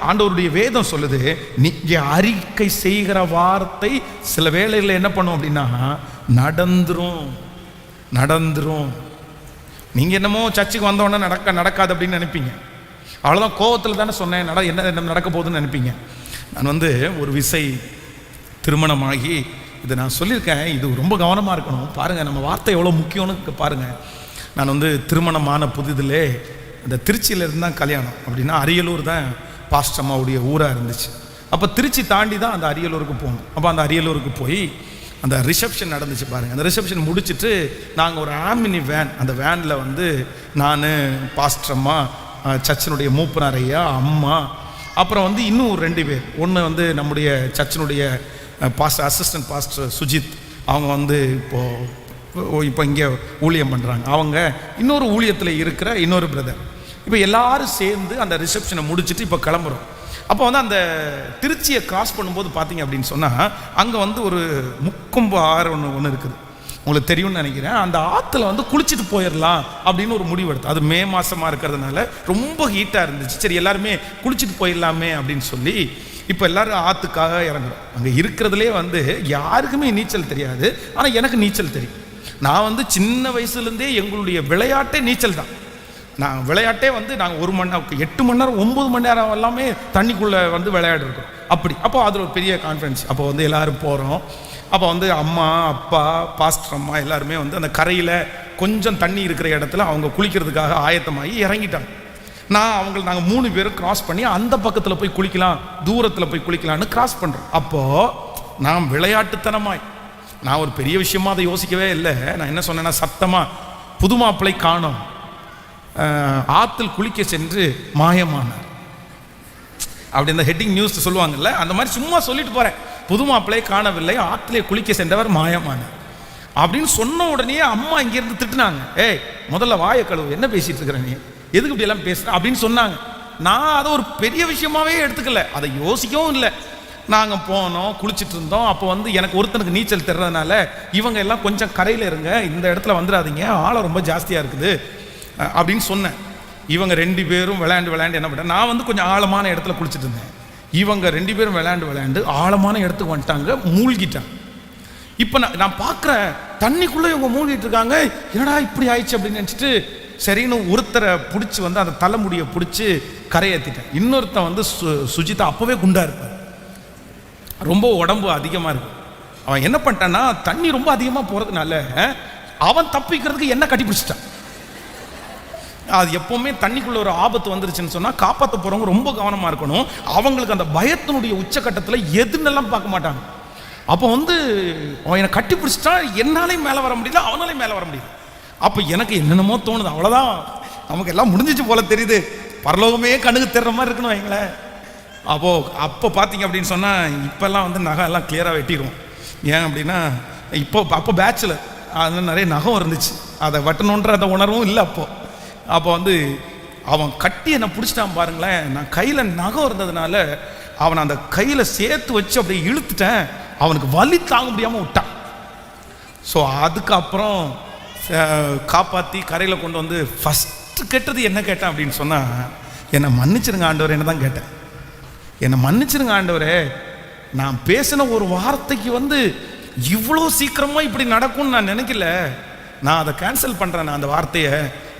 Speaker 1: ஆண்டவருடைய வேதம் சொல்லுது, நீங்க அறிக்கை செய்கிற வார்த்தை சில வேளைகளில் என்ன பண்ணும் அப்படின்னா நடந்துரும். நீங்க என்னமோ சர்ச்சுக்கு வந்தோடனே நடக்காது அப்படின்னு நினைப்பீங்க. அவ்வளோதான், கோவத்தில் தானே சொன்னேன், என்ன நடக்க போகுதுன்னு நினைப்பீங்க. நான் ஒரு விசை திருமணமாகி இதை நான் சொல்லியிருக்கேன், இது ரொம்ப கவனமாக இருக்கணும். பாருங்கள், நம்ம வார்த்தை எவ்வளோ முக்கியம்னு பாருங்கள். நான் திருமணமான புதிதிலே இந்த திருச்சியிலேருந்து தான் கல்யாணம். அப்படின்னா அரியலூர் தான் பாஸ்டர் அம்மாவுடைய ஊராக இருந்துச்சு. அப்போ திருச்சி தாண்டி தான் அந்த அரியலூருக்கு போகணும். அப்போ அந்த அரியலூருக்கு போய் அந்த ரிசப்ஷன் நடந்துச்சு பாருங்கள். அந்த ரிசப்ஷன் முடிச்சுட்டு நாங்கள் ஒரு ஆமினி வேன், அந்த வேனில் நான், பாஸ்டர் அம்மா, சர்ச்சினுடைய மூப்பனார் ஐயா, அம்மா, அப்புறம் இன்னும் 2 பேர். ஒன்று நம்முடைய சர்ச்சினுடைய பாஸ்டர், அசிஸ்டன்ட் பாஸ்டர் சுஜித், அவங்க இப்போ இங்கே ஊழியம் பண்ணுறாங்க. அவங்க இன்னொரு ஊழியத்தில் இருக்கிற இன்னொரு பிரதர். இப்போ எல்லாரும் சேர்ந்து அந்த ரிசப்ஷனை முடிச்சுட்டு இப்போ கிளம்புறோம். அப்போ அந்த திருச்சியை கிராஸ் பண்ணும்போது பார்த்தீங்க அப்படின்னு சொன்னால், அங்கே ஒரு முக்கொம்பு ஆறு ஒன்று இருக்குது, உங்களுக்கு தெரியும்னு நினைக்கிறேன். அந்த ஆற்றுல குளிச்சுட்டு போயிடலாம் அப்படின்னு ஒரு முடிவு எடுத்து, அது மே மாதமாக இருக்கிறதுனால ரொம்ப ஹீட்டாக இருந்துச்சு. சரி, எல்லாருமே குளிச்சுட்டு போயிடலாமே அப்படின்னு சொல்லி இப்போ எல்லாரும் ஆற்றுக்காக இறங்குறோம். அங்கே இருக்கிறதுலே யாருக்குமே நீச்சல் தெரியாது, ஆனால் எனக்கு நீச்சல் தெரியும். நான் சின்ன வயசுலேருந்தே எங்களுடைய விளையாட்டே நீச்சல் தான். நான் விளையாட்டே நாங்கள் 1 மணி நேரம், 8 மணி நேரம், 9 மணி நேரம் எல்லாமே தண்ணிக்குள்ளே விளையாடிருக்கோம். அப்படி அப்போ அதில் ஒரு பெரிய கான்ஃபரன்ஸ். அப்போ எல்லோரும் போகிறோம். அப்போ அம்மா, அப்பா, பாஸ்டர் அம்மா எல்லாருமே அந்த கரையில் கொஞ்சம் தண்ணி இருக்கிற இடத்துல அவங்க குளிக்கிறதுக்காக ஆயத்தமாகி இறங்கிட்டாங்க. நாங்கள் 3 பேரும் கிராஸ் பண்ணி அந்த பக்கத்தில் போய் குளிக்கலாம், தூரத்தில் போய் குளிக்கலான்னு கிராஸ் பண்ணுறோம். அப்போது நான் விளையாட்டுத்தனமாய், நான் ஒரு பெரிய விஷயமா அதை யோசிக்கவே இல்லை. நான் என்ன சொன்னேன்னா, சத்தமாக, புது மாப்பிள்ளை காணோம், ஆற்றுல குளிக்க சென்று மாயமானார், அப்படி இந்த ஹெட்டிங் நியூஸ் சொல்லுவாங்கல்ல, அந்த மாதிரி சும்மா சொல்லிட்டு போகிறேன். புது மாப்பிள்ளையை காணவில்லை, ஆற்றிலே குளிக்க சென்றவர் மாயமானார் அப்படின்னு சொன்ன உடனே அம்மா இங்கிருந்து திட்டுனாங்க. ஏய், முதல்ல வாயை கழுவு, என்ன பேசிட்டு இருக்கிற நீ, எதுக்கு இப்படி எல்லாம் பேசுற அப்படின்னு சொன்னாங்க. நான் அதை ஒரு பெரிய விஷயமாவே எடுத்துக்கல, அதை யோசிக்கவும் இல்லை. நாங்கள் போனோம், குளிச்சுட்டு இருந்தோம். அப்போ வந்து எனக்கு ஒருத்தனுக்கு நீச்சல் தெரிறதுனால இவங்க எல்லாம் கொஞ்சம் கரையில் இருங்க, இந்த இடத்துல வந்துடாதீங்க, ஆழம் ரொம்ப ஜாஸ்தியாக இருக்குது அப்படின்னு சொன்னேன். இவங்க 2 பேரும் விளையாண்டு என்ன பண்ண, நான் வந்து கொஞ்சம் ஆழமான இடத்துல குளிச்சுட்டு இருந்தேன். இவங்க 2 பேரும் விளையாண்டு ஆழமான இடத்துக்கு வந்துட்டாங்க, மூழ்கிட்டாங்க. இப்போ நான் பார்க்குறேன், தண்ணிக்குள்ளே இவங்க மூழ்கிட்டு இருக்காங்க. என்னடா இப்படி ஆயிடுச்சு அப்படின்னு நினச்சிட்டு சரின்னு ஒருத்தரை பிடிச்சி வந்து அந்த தலைமுடியை பிடிச்சி கரையேற்றிட்டேன். இன்னொருத்தன் வந்து சுஜிதா அப்போவே குண்டா இருப்பார், ரொம்ப உடம்பு அதிகமாக இருக்கு. அவன் என்ன பண்ணிட்டான்னா, தண்ணி ரொம்ப அதிகமாக போகிறதுனால அவன் தப்பிக்கிறதுக்கு என்ன கட்டி பிடிச்சிட்டான். அது எப்பவுமே தண்ணிக்குள்ள ஒரு ஆபத்து வந்துருச்சுன்னு சொன்னால் காப்பாற்ற போகிறவங்க ரொம்ப கவனமாக இருக்கணும். அவங்களுக்கு அந்த பயத்தினுடைய உச்சக்கட்டத்தில் எதுன்னெல்லாம் பார்க்க மாட்டாங்க. அப்போ வந்து அவன் என்னை கட்டி பிடிச்சிட்டா, என்னாலையும் மேலே வர முடியல, அவனாலையும் மேலே வர முடியல. அப்போ எனக்கு என்னென்னமோ தோணுது, அவ்வளோதான், நமக்கு எல்லாம் முடிஞ்சிச்சு போல தெரியுது, பரலோகமே கண்ணுக்கு தெரிற மாதிரி இருக்கணும் வைங்களேன். அப்போ பார்த்தீங்க அப்படின்னு சொன்னால் இப்போல்லாம் வந்து நகை எல்லாம் கிளியராக வெட்டிடுவோம். ஏன் அப்படின்னா அப்போ பேச்சில் அதில் நிறைய நகம் இருந்துச்சு, அதை வெட்டணுன்ற அந்த உணர்வும் இல்லை. அப்போ வந்து அவன் கட்டி என்னை பிடிச்சிட்டான் பாருங்களேன். நான் கையில் நகம் இருந்ததுனால அவனை அந்த கையில் சேர்த்து வச்சு அப்படியே இழுத்துட்டேன். அவனுக்கு வலி தாங்க முடியாமல் விட்டான். ஸோ அதுக்கப்புறம் காப்பாற்றி கரையில் கொண்டு வந்து ஃபஸ்ட்டு கேட்டது என்ன கேட்டேன் அப்படின்னு சொன்னால், என்னை மன்னிச்சிருங்க ஆண்டவர், என்ன தான் கேட்டேன். என்னை மன்னிச்சிருங்க ஆண்டவரே, நான் பேசின ஒரு வார்த்தைக்கு வந்து இவ்வளோ சீக்கிரமாக இப்படி நடக்கும்னு நான் நினைக்கல, நான் அதை கேன்சல் பண்ணுறேன், நான் அந்த வார்த்தையை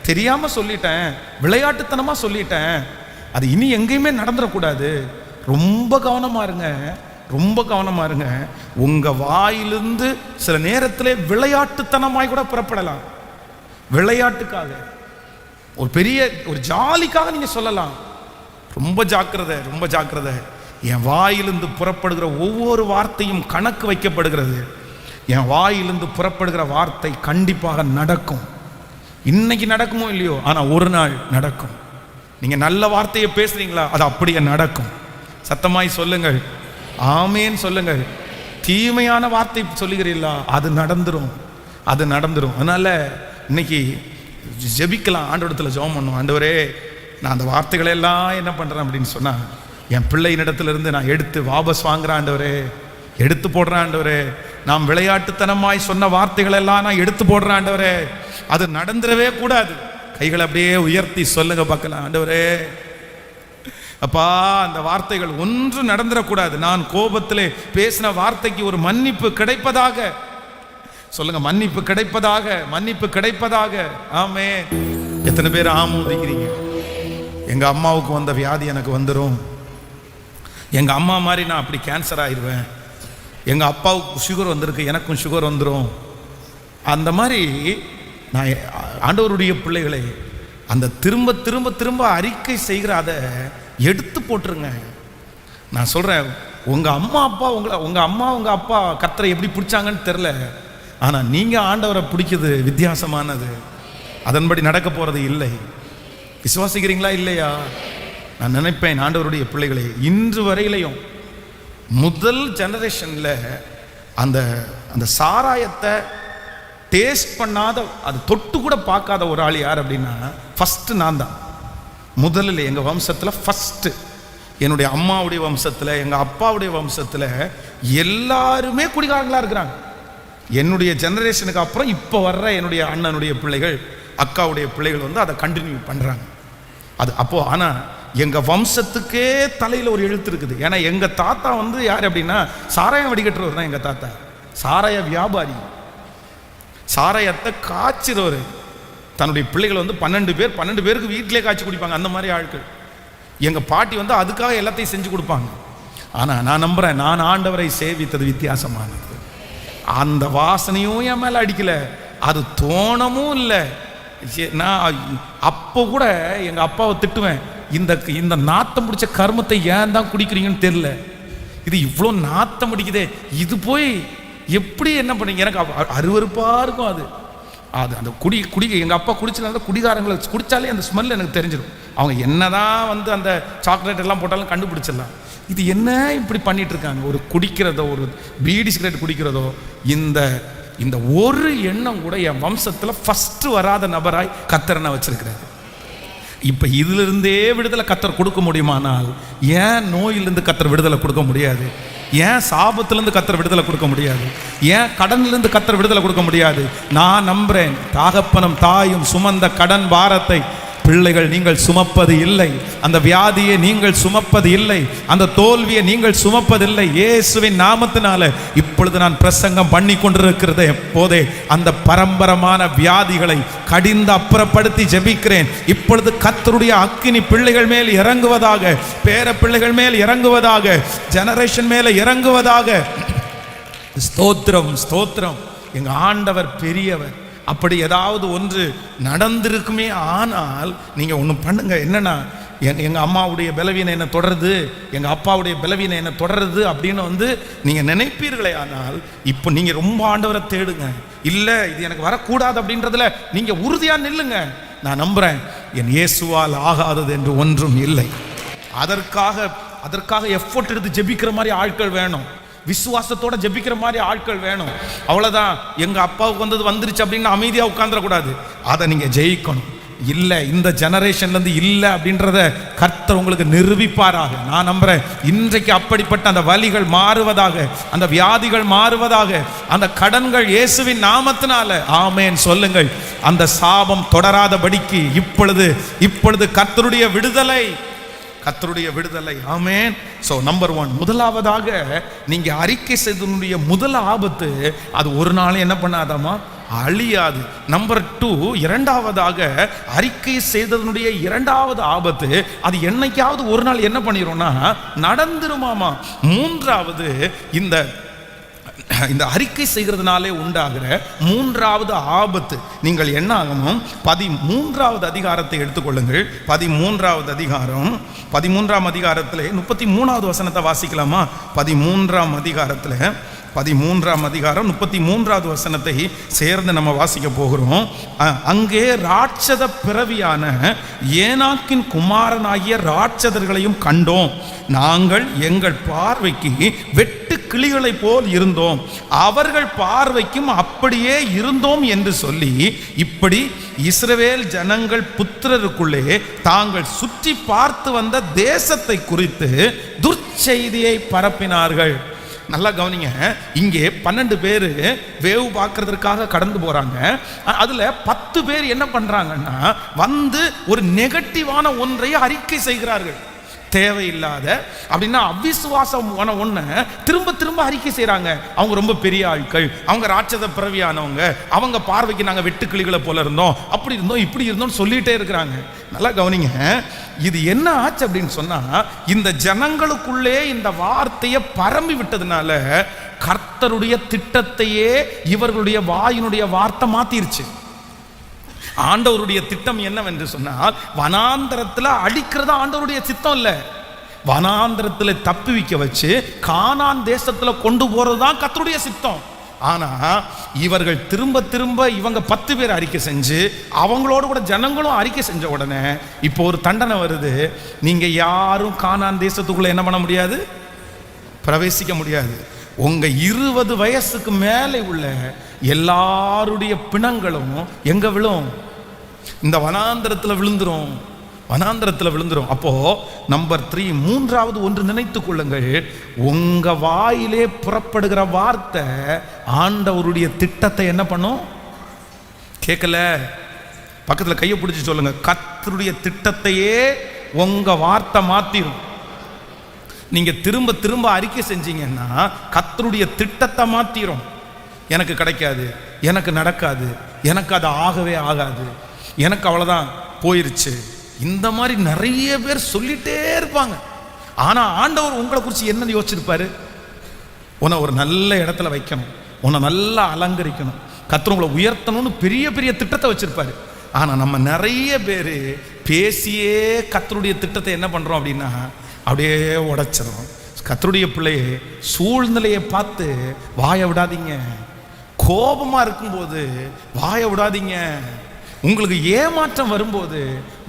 Speaker 1: தெரியாமல் சொல்லிட்டேன், விளையாட்டுத்தனமாக சொல்லிட்டேன், அது இனி எங்கேயுமே நடந்துடக்கூடாது, ரொம்ப கவனமாக இருங்க, ரொம்ப கவனமாக இருங்க. உங்கள் வாயிலிருந்து சில நேரத்தில் விளையாட்டுத்தனமாய் கூட புறப்படலாம், விளையாட்டுக்காக, ஒரு பெரிய ஒரு ஜாலிக்காக நீங்கள் சொல்லலாம். ரொம்ப ஜாக்கிரதை, ரொம்ப ஜாக்கிரதை. என் வாயிலிருந்து புறப்படுகிற ஒவ்வொரு வார்த்தையும் கணக்கு வைக்கப்படுகிறது. என் வாயிலிருந்து புறப்படுகிற வார்த்தை கண்டிப்பாக நடக்கும். இன்னைக்கு நடக்குமோ இல்லையோ, ஆனால் ஒரு நாள் நடக்கும். நீங்கள் நல்ல வார்த்தையை பேசுறீங்களா, அது அப்படியே நடக்கும். சத்தமாய் சொல்லுங்கள், ஆமேன்னு சொல்லுங்கள். தீமையான வார்த்தை சொல்லுகிறீங்களா, அது நடந்துரும், அது நடந்துரும். அதனால இன்னைக்கு ஜெபிக்கலாம், ஆண்டவரத்தில் ஜெபம் பண்ணும். ஆண்டவரே, நான் அந்த வார்த்தைகளை எல்லாம் என்ன பண்ணுறேன் அப்படின்னு சொன்னால், என் பிள்ளையினிடத்திலிருந்து நான் எடுத்து வாபஸ் வாங்குறேன் ஆண்டவரே, எடுத்து போடுறேன் ஆண்டவரே. நாம் விளையாட்டுத்தனமாய் சொன்ன வார்த்தைகள் எல்லாம் நான் எடுத்து போடுறேன் ஆண்டவரே, அது நடந்துடவே கூடாது. கைகளை அப்படியே உயர்த்தி சொல்லுங்க பார்க்கலாம். ஆண்டவரே அப்பா, அந்த வார்த்தைகள் ஒன்று நடந்துடக்கூடாது. நான் கோபத்திலே பேசின வார்த்தைக்கு ஒரு மன்னிப்பு கிடைப்பதாக சொல்லுங்க, மன்னிப்பு கிடைப்பதாக, மன்னிப்பு கிடைப்பதாக. ஆமே. எத்தனை பேர் ஆமோதிக்கிறீங்க? எங்க அம்மாவுக்கு வந்த வியாதி எனக்கு வந்துடும், எங்க அம்மா மாதிரி நான் அப்படி கேன்சர் ஆயிடுவேன், எங்க அப்பாவுக்கு சுகர் வந்திருக்கு, எனக்கும் சுகர் வந்துடும். அந்த மாதிரி நான் ஆண்டவருடைய பிள்ளைகளை அந்த திரும்ப திரும்ப திரும்ப அறிக்கை செய்கிற அதை எடுத்து போட்டுருங்க. நான் சொல்கிறேன், உங்கள் அம்மா அப்பா உங்கள் அம்மா உங்கள் அப்பா கர்த்தரை எப்படி பிடிச்சாங்கன்னு தெரில, ஆனால் நீங்கள் ஆண்டவரை பிடிக்கிறது வித்தியாசமானது. அதன்படி நடக்க போகிறது இல்லை. விசுவாசிக்கிறீங்களா இல்லையா? நான் நினைப்பேன், ஆண்டவருடைய பிள்ளைகளை இன்று வரையிலையும் முதல் ஜெனரேஷனில் அந்த அந்த சாராயத்தை டேஸ்ட் பண்ணாத, அது தொட்டு கூட பார்க்காத ஒரு ஆள் யார் அப்படின்னா, ஃபஸ்ட்டு நான் தான். முதலில் எங்கள் வம்சத்தில் ஃபஸ்ட்டு, என்னுடைய அம்மாவுடைய வம்சத்தில், எங்கள் அப்பாவுடைய வம்சத்தில் எல்லாருமே குடிகாரங்களாக இருக்கிறாங்க. என்னுடைய ஜெனரேஷனுக்கு அப்புறம் இப்போ வர்ற என்னுடைய அண்ணனுடைய பிள்ளைகள், அக்காவுடைய பிள்ளைகள் வந்து அதை கண்டினியூ பண்ணுறாங்க. அது அப்போது ஆனால் எங்கள் வம்சத்துக்கே தலையில் ஒரு எழுத்து இருக்குது. ஏன்னா எங்கள் தாத்தா வந்து யார் அப்படின்னா, சாராயம் வடிகட்டுறவர் தான் எங்கள் தாத்தா. சாராய வியாபாரி, சாராயத்தை காய்ச்சிறவர். தன்னுடைய பிள்ளைகள் வந்து 12 பேருக்கு வீட்டிலே காய்ச்சி குடிப்பாங்க, அந்த மாதிரி ஆட்கள். எங்கள் பாட்டி வந்து அதுக்காக எல்லாத்தையும் செஞ்சு கொடுப்பாங்க. ஆனால் நான் நம்புகிறேன், நான் ஆண்டவரை சேவித்தது வித்தியாசமானது. அந்த வாசனையும் என் மேலே அடிக்கலை, அது தோணமும் இல்லை. நான் அப்போ கூட எங்கள் அப்பாவை திட்டுவேன், இந்த நாத்தம் பிடிச்ச கர்மத்தை ஏன் தான் குடிக்கிறீங்கன்னு தெரியல, இது இவ்வளோ நாத்தம் அடிக்குதே, இது போய் எப்படி என்ன பண்ணீங்க? எனக்கு அருவருப்பாக இருக்கும் அது. அந்த குடி எங்கள் அப்பா குடிச்சனால குடிகாரங்களை குடித்தாலே அந்த ஸ்மெல் எனக்கு தெரிஞ்சிடும். அவங்க என்னதான் வந்து அந்த சாக்லேட் எல்லாம் போட்டாலும் கண்டுபிடிச்சிடலாம். இது என்ன இப்படி பண்ணிட்டு இருக்காங்க, ஒரு குடிக்கிறதோ, ஒரு பீடி சிகரெட் குடிக்கிறதோ, இந்த இந்த ஒரு எண்ணம் கூட என் வம்சத்தில் ஃபர்ஸ்ட் வராத நபராய் கர்த்தர் வச்சிருக்கிறாரு. இப்ப இதுல இருந்தே விடுதலை கர்த்தர் கொடுக்க முடியுமானால் ஏன் நோயிலிருந்து கர்த்தர் விடுதலை கொடுக்க முடியாது? ஏன் சாபத்திலிருந்து கர்த்தர் விடுதலை கொடுக்க முடியாது? ஏன் கடனிலிருந்து கர்த்தர் விடுதலை கொடுக்க முடியாது? நான் நம்புறேன், தகப்பனும் தாயும் சுமந்த கடன் பாரத்தை பிள்ளைகள் நீங்கள் சுமப்பது இல்லை, அந்த வியாதியை நீங்கள் சுமப்பது இல்லை, அந்த தோல்வியை நீங்கள் சுமப்பதில்லை. இயேசுவின் நாமத்தினால இப்பொழுது நான் பிரசங்கம் பண்ணி கொண்டிருக்கிறதே போதே அந்த பரம்பரமான வியாதிகளை கடிந்து அப்புறப்படுத்தி ஜெபிக்கிறேன். இப்பொழுது கர்த்தருடைய அக்கினி பிள்ளைகள் மேல் இறங்குவதாக, பேர பிள்ளைகள் மேல் இறங்குவதாக, ஜெனரேஷன் மேல இறங்குவதாக. ஸ்தோத்திரம், ஸ்தோத்திரம். எங்க ஆண்டவர் பெரியவர். அப்படி ஏதாவது ஒன்று நடந்திருக்குமே ஆனால் நீங்கள் ஒன்று பண்ணுங்க. என்னன்னா, எங்கள் அம்மாவுடைய பலவீனம் என்ன தொடருது, எங்கள் அப்பாவுடைய பலவீனம் என்ன தொடருது அப்படின்னு நீங்கள் நினைப்பீர்களே ஆனால் இப்போ நீங்கள் ரொம்ப ஆண்டவரை தேடுங்க. இல்லை இது எனக்கு வரக்கூடாது அப்படின்றதுல நீங்கள் உறுதியாக நில்லுங்க. நான் நம்புகிறேன், என் இயேசுவால் ஆகாதது என்று ஒன்றும் இல்லை. அதற்காக எஃபோர்ட் எடுத்து ஜெபிக்கிற மாதிரி ஆட்கள் வேணும், விசுவாசத்தோட ஜெபிக்கிற மாதிரி ஆட்கள் வேணும். அவ்வளவுதான். எங்க அப்பாவுக்கு வந்துருச்சு அப்படின்னு அமைதியா உட்கார்ந்துடக்கூடாது, அதை நீங்க ஜெயிக்கணும். இல்லை இந்த ஜெனரேஷன்ல இருந்து இல்லை அப்படின்றத கர்த்தர் உங்களுக்கு நிரூபிப்பாராக. நான் நம்புறேன் இன்றைக்கு அப்படிப்பட்ட அந்த வலிகள் மாறுவதாக, அந்த வியாதிகள் மாறுவதாக, அந்த கடன்கள் இயேசுவின் நாமத்தினால ஆமென் சொல்லுங்கள். அந்த சாபம் தொடராதபடிக்கு இப்பொழுது கர்த்தருடைய விடுதலை, கர்த்தருடைய விடுதலை. ஆமென். சோ நம்பர் 1, முதலாவதாக நீங்க அறிக்கை செய்தனுடைய முதல் ஆபத்து, அது ஒரு நாள் என்ன பண்ணாதாமா, அழியாது. நம்பர் 2, இரண்டாவதாக அறிக்கை செய்ததனுடைய இரண்டாவது ஆபத்து, அது என்னைக்காவது ஒரு நாள் என்ன பண்ணிடும்னா நடந்துருமாமா. மூன்றாவது, இந்த அறிக்கை செய்கிறதுனாலே உண்டாகிற மூன்றாவது ஆபத்து, நீங்கள் என்ன ஆகணும், 13வது அதிகாரத்தை எடுத்துக்கொள்ளுங்கள். 13வது அதிகாரம், 13ஆம் அதிகாரத்தில் 33வது வசனத்தை வாசிக்கலாமா? 13ஆம் அதிகாரத்தில் 13ஆம் அதிகாரம் 33வது வசனத்தை சேர்ந்து நம்ம வாசிக்க போகிறோம். அங்கே ராட்சத பிறவியான ஏனாக்கின் குமாரனாகிய ராட்சதர்களையும் கண்டோம். நாங்கள் எங்கள் பார்வைக்கு வெட்டு கிளிகளை போல் இருந்தோம், அவர்கள் பார்வைக்கும் அப்படியே இருந்தோம் என்று சொல்லி, இப்படி இஸ்ரவேல் ஜனங்கள் புத்திரருக்குள்ளே தாங்கள் சுற்றி பார்த்து வந்த தேசத்தை குறித்து துர்ச்செய்தியை பரப்பினார்கள். நல்லா கவனிங்க, இங்கே 12 பேர் வேவு பார்க்கறதுக்காக கடந்து போறாங்க. அதுல 10 பேர் என்ன பண்றாங்கன்னா ஒரு நெகட்டிவான ஒன்றை அறிக்கை செய்கிறார்கள். தேவையில்லாத அப்படின்னா அவிசுவாசமான ஒன்றை திரும்ப திரும்ப அறிக்கை செய்கிறாங்க. அவங்க ரொம்ப பெரிய ஆட்கள், அவங்க ராட்சத பிறவியானவங்க, அவங்க பார்வைக்கு நாங்கள் வெட்டுக்கிளிகளை போல இருந்தோம், அப்படி இருந்தோம், இப்படி இருந்தோம் சொல்லிட்டே இருக்கிறாங்க. நல்லா கவனிங்க, இது என்ன ஆச்சு அப்படின்னு சொன்னா, இந்த ஜனங்களுக்குள்ளே இந்த வார்த்தையை பரம்பி விட்டதுனால கர்த்தருடைய திட்டத்தையே இவர்களுடைய வாயினுடைய வார்த்தை மாத்திருச்சு. ஆண்டவருடைய திட்டம் என்னவென்று சொன்னால், வனாந்தரத்தில் அடிக்கிறதா ஆண்டவருடைய சித்தம் இல்லை, வனாந்தரத்தில் தப்பி வைக்க வச்சு கானான் தேசத்தில் கொண்டு போறது தான் கர்த்தருடைய சித்தம். ஆனா இவர்கள் திரும்ப திரும்ப இவங்க 10 பேர் அறிக்கை செஞ்சு அவங்களோட கூட ஜனங்களும் அறிக்கை செஞ்ச உடனே இப்போ ஒரு தண்டனை வருது. நீங்க யாரும் கானான் தேசத்துக்குள்ள என்ன பண்ண முடியாது, பிரவேசிக்க முடியாது. உங்க 20 வயசுக்கு மேலே உள்ள எல்லாருடைய பிணங்களும் எங்க விழும், இந்த வனாந்தரத்தில் விழுந்துரும், வனாந்தரத்தில் விழுந்துரும். அப்போ நம்பர் 3, மூன்றாவது ஒன்று நினைத்துக் கொள்ளுங்கள், உங்க வாயிலே புறப்படுகிற வார்த்தை ஆண்டவருடைய திட்டத்தை என்ன பண்ணும்? கேட்கல, பக்கத்தில் கையை பிடிச்சி சொல்லுங்க, கர்த்தருடைய திட்டத்தையே உங்க வார்த்தை மாத்திரும். நீங்க திரும்ப திரும்ப அறிக்கை செஞ்சீங்கன்னா கர்த்தருடைய திட்டத்தை மாத்திரும். எனக்கு கிடைக்காது, எனக்கு நடக்காது, எனக்கு அது ஆகவே ஆகாது, எனக்கு அவ்வளவுதான் போயிருச்சு, இந்த மாதிரி நிறைய பேர் சொல்லிட்டே இருப்பாங்க. ஆனா ஆண்டவர் உங்களை குறித்து என்ன யோசிச்சிருப்பாரு? உன்னை ஒரு நல்ல இடத்துல வைக்கணும், உன்னை நல்லா அலங்கரிக்கணும், கர்த்தர் உங்களை உயர்த்தணும்னு பெரிய பெரிய திட்டத்தை வச்சிருப்பாரு. ஆனா நம்ம நிறைய பேர் பேசியே கர்த்தருடைய திட்டத்தை என்ன பண்றோம் அப்படின்னா அப்படியே உடைச்சிடும். கர்த்தருடைய பிள்ளையே, சூழ்நிலையை பார்த்து வாயை விடாதீங்க, கோபமா இருக்கும்போது வாயை விடாதீங்க, உங்களுக்கு ஏமாற்றம் வரும்போது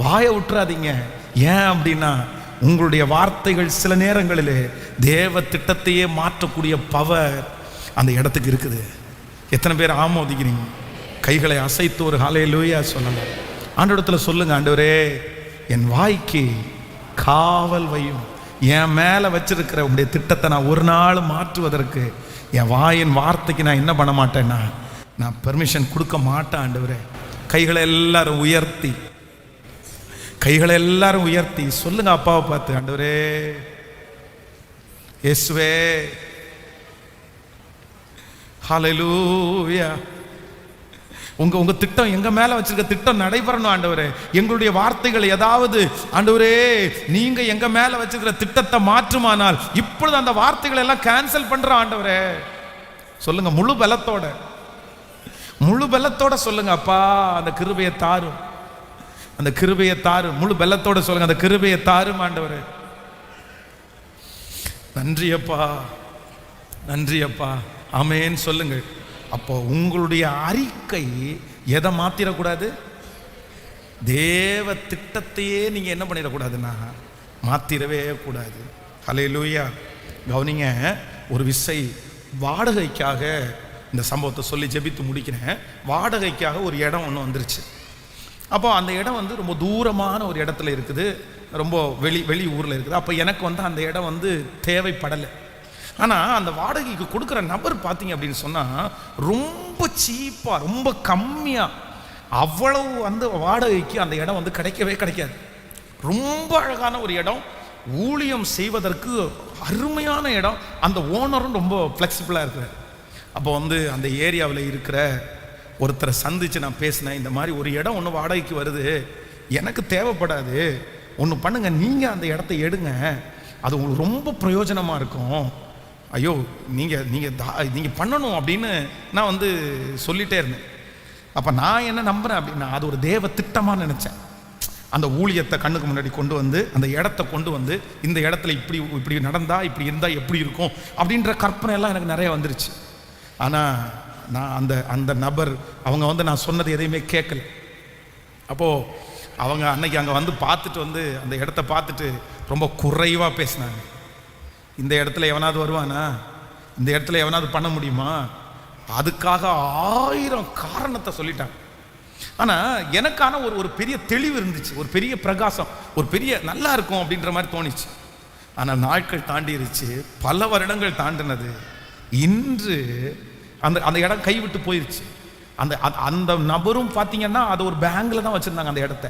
Speaker 1: வாயை விட்டுறாதீங்க. ஏன் அப்படின்னா உங்களுடைய வார்த்தைகள் சில நேரங்களிலே தேவ திட்டத்தையே மாற்றக்கூடிய பவர் அந்த இடத்துக்கு இருக்குது. எத்தனை பேர் ஆமோதிக்கிறீங்க? கைகளை அசைத்து ஒரு ஹல்லேலூயா சொல்லலாம். ஆண்டவரிடத்துல சொல்லுங்க, ஆண்டவரே என் வாய்க்கு காவல் வையும். என் மேலே வச்சிருக்கிற உங்களுடைய திட்டத்தை நான் ஒரு நாள் மாற்றுவதற்கு என் வாயின் வார்த்தைக்கு நான் என்ன பண்ண மாட்டேன்னா, நான் பெர்மிஷன் கொடுக்க மாட்டேன் ஆண்டவரே. கைகளை எல்லாரும் உயர்த்தி, கைகளை எல்லாரும் உயர்த்தி சொல்லுங்க அப்பாவை பார்த்து, ஆண்டவரே இயேசுவே ஹல்லேலூயா. உங்க திட்டம், எங்க மேல வச்சிருக்க திட்டம் நடைபெறணும் ஆண்டவரே. எங்களுடைய வார்த்தைகள் ஏதாவது ஆண்டவரே நீங்க எங்க மேல வச்சிருக்கிற திட்டத்தை மாற்றுமானால் இப்பொழுது அந்த வார்த்தைகளை எல்லாம் கேன்சல் பண்ற ஆண்டவரே. சொல்லுங்க முழு பலத்தோட, முழு பலத்தோட சொல்லுங்க அப்பா அந்த கிருபையை தாரும், அந்த கிருபையை தாரும். முழு பலத்தோட சொல்லுங்க அந்த கிருபையை தாரும் ஆண்டவரே. நன்றி அப்பா, நன்றி அப்பா. ஆமென் சொல்லுங்க. அப்போ உங்களுடைய அறிக்கை எதை மாத்திரக்கூடாது? தேவ திட்டத்தையே நீங்க என்ன பண்ணிடக்கூடாதுன்னா மாத்திரவே கூடாது. ஹல்லேலூயா. கவனிங்க, ஒரு விசை வாடகைக்காக இந்த சம்பவத்தை சொல்லி ஜெபித்து முடிக்கிறேன். வாடகைக்காக ஒரு இடம் ஒன்று வந்துருச்சு. அப்போ அந்த இடம் வந்து ரொம்ப தூரமான ஒரு இடத்துல இருக்குது, ரொம்ப வெளி ஊரில் இருக்குது. அப்போ எனக்கு வந்து அந்த இடம் வந்து தேவைப்படலை. ஆனால் அந்த வாடகைக்கு கொடுக்குற நபர் பார்த்தீங்க அப்படின்னு சொன்னால் ரொம்ப சீப்பாக, ரொம்ப கம்மியாக, அவ்வளவு அந்த வாடகைக்கு அந்த இடம் வந்து கிடைக்கவே கிடைக்காது. ரொம்ப அழகான ஒரு இடம், ஊழியம் செய்வதற்கு அருமையான இடம். அந்த ஓனரும் ரொம்ப ஃப்ளெக்சிபிளாக இருக்கிறார். அப்போ வந்து அந்த ஏரியாவில் இருக்கிற ஒருத்தரை சந்தித்து நான் பேசினேன், இந்த மாதிரி ஒரு இடம் ஒன்று வாடகைக்கு வருது, எனக்கு தேவைப்படாது, ஒன்று பண்ணுங்க, நீங்கள் அந்த இடத்த எடுங்க, அது உங்களுக்கு ரொம்ப பிரயோஜனமாக இருக்கும். ஐயோ நீங்கள் பண்ணணும் அப்படின்னு நான் வந்து சொல்லிகிட்டே இருந்தேன். அப்போ நான் என்ன நம்புகிறேன் அப்படின்னா, அது ஒரு தேவ திட்டமாக நினச்சேன். அந்த ஊழியத்தை கண்ணுக்கு முன்னாடி கொண்டு வந்து அந்த இடத்த கொண்டு வந்து இந்த இடத்துல இப்படி நடந்தால் இப்படி இருந்தால் எப்படி இருக்கும் அப்படின்ற கற்பனை எல்லாம் எனக்கு நிறைய வந்துருச்சு. ஆனால் நான் அந்த நபர் அவங்க வந்து நான் சொன்னது எதையுமே கேட்கல. அப்போது அவங்க அன்னைக்கு அங்கே வந்து பார்த்துட்டு வந்து அந்த இடத்த பார்த்துட்டு ரொம்ப குறைவாக பேசினாங்க. இந்த இடத்துல எவனாவது வருவானா, இந்த இடத்துல எவனாவது பண்ண முடியுமா, அதுக்காக 1000 காரணத்தை சொல்லிட்டாங்க. ஆனால் எனக்கான ஒரு பெரிய தெளிவு இருந்துச்சு, ஒரு பெரிய பிரகாசம், ஒரு பெரிய நல்லா இருக்கும் அப்படின்ற மாதிரி தோணிச்சு. ஆனால் நாட்கள் தாண்டிருச்சு, பல வருடங்கள் தாண்டினது. இன்று அந்த இடம் கைவிட்டு போயிருச்சு. அந்த நபரும் பார்த்தீங்கன்னா அது ஒரு பேங்கில் தான் வச்சுருந்தாங்க அந்த இடத்த.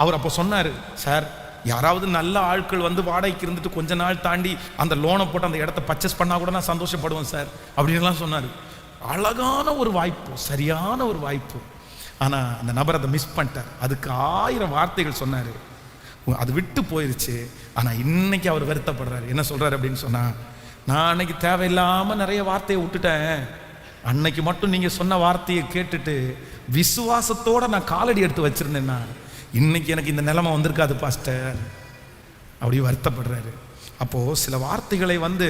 Speaker 1: அவர் அப்போ சொன்னார், சார் யாராவது நல்ல ஆட்கள் வந்து வாடகைக்கு இருந்துட்டு கொஞ்ச நாள் தாண்டி அந்த லோனை போட்டு அந்த இடத்த பர்ச்சேஸ் பண்ணால் கூட நான் சந்தோஷப்படுவேன் சார் அப்படின்லாம் சொன்னார். அழகான ஒரு வாய்ப்பு, சரியான ஒரு வாய்ப்பு. ஆனால் அந்த நபர் அதை மிஸ் பண்ணிட்டார். அதுக்கு 1000 வார்த்தைகள் சொன்னார், அது விட்டு போயிடுச்சு. ஆனால் இன்னைக்கு அவர் வருத்தப்படுறாரு. என்ன சொல்கிறார் அப்படின்னு சொன்னால், நான் அன்னைக்கு தேவையில்லாமல் நிறைய வார்த்தையை விட்டுட்டேன், அன்னைக்கு மட்டும் நீங்கள் சொன்ன வார்த்தையை கேட்டுட்டு விசுவாசத்தோடு நான் காலடி எடுத்து வச்சுருந்தேன்னா இன்னைக்கு எனக்கு இந்த நிலைமை வந்திருக்காது பாஸ்டர் அப்படி வருத்தப்படுறாரு. அப்போது சில வார்த்தைகளை வந்து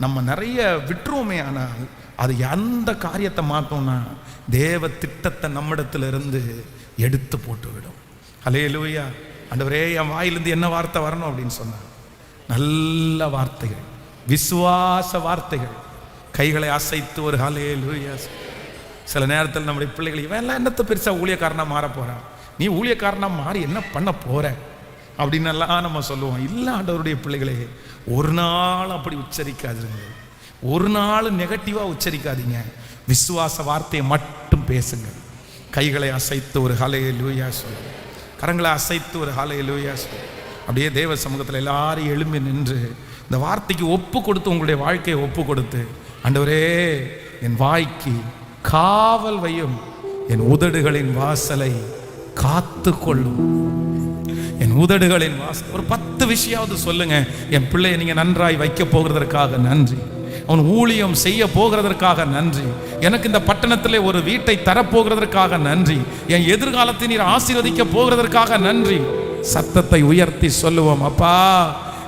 Speaker 1: நம்ம நிறைய விட்டுருவோமே, ஆனால் அது எந்த காரியத்தை மாற்றோம்னா தேவ திட்டத்தை நம்மிடத்திலிருந்து எடுத்து போட்டுவிடும். ஹல்லேலூயா. ஆண்டவரே என் வாயிலிருந்து என்ன வார்த்தை வரணும் அப்படின்னு சொன்னார், நல்ல வார்த்தைகள், விசுவாச வார்த்தைகள். கைகளை அசைத்து ஒரு ஹல்லேலூயா. சில நேரத்தில் நம்முடைய பிள்ளைகள், இவன் எல்லாம் என்னத்தை பெருசாக ஊழியக்காரனாக மாற போகிறான், நீ ஊழியக்காரனாக மாறி என்ன பண்ண போற அப்படின்னு எல்லாம் நம்ம சொல்லுவோம். இல்லை ஆண்டவருடைய பிள்ளைகளே, ஒரு நாள் அப்படி உச்சரிக்காதீங்க, ஒரு நாள் நெகட்டிவாக உச்சரிக்காதீங்க, விசுவாச வார்த்தையை மட்டும் பேசுங்க. கைகளை அசைத்து ஒரு ஹல்லேலூயா சொல்லுங்க, கரங்களை அசைத்து ஒரு ஹல்லேலூயா சொல்லுங்க. அப்படியே தேவ சமூகத்தில் எல்லாரும் எழும்பி நின்று இந்த வார்த்தைக்கு ஒப்பு கொடுத்து, உங்களுடைய வாழ்க்கையை ஒப்பு கொடுத்து, ஆண்டவரே என் வாய்க்கு காவல் வையும், என் உதடுகளின் வாசலை காத்து கொள்ளும், என் உதடுகளின் வாசல். ஒரு 10 விஷயாவது சொல்லுங்க. என் பிள்ளையை நீங்க நன்றாய் வைக்க போகிறதற்காக நன்றி, அவன் ஊழியம் செய்ய போகிறதற்காக நன்றி, எனக்கு இந்த பட்டணத்தில் ஒரு வீட்டை தரப்போகிறதற்காக நன்றி, என் எதிர்காலத்தை நீர் ஆசீர்வதிக்க போகிறதற்காக நன்றி. சத்தத்தை உயர்த்தி சொல்லுவோம், அப்பா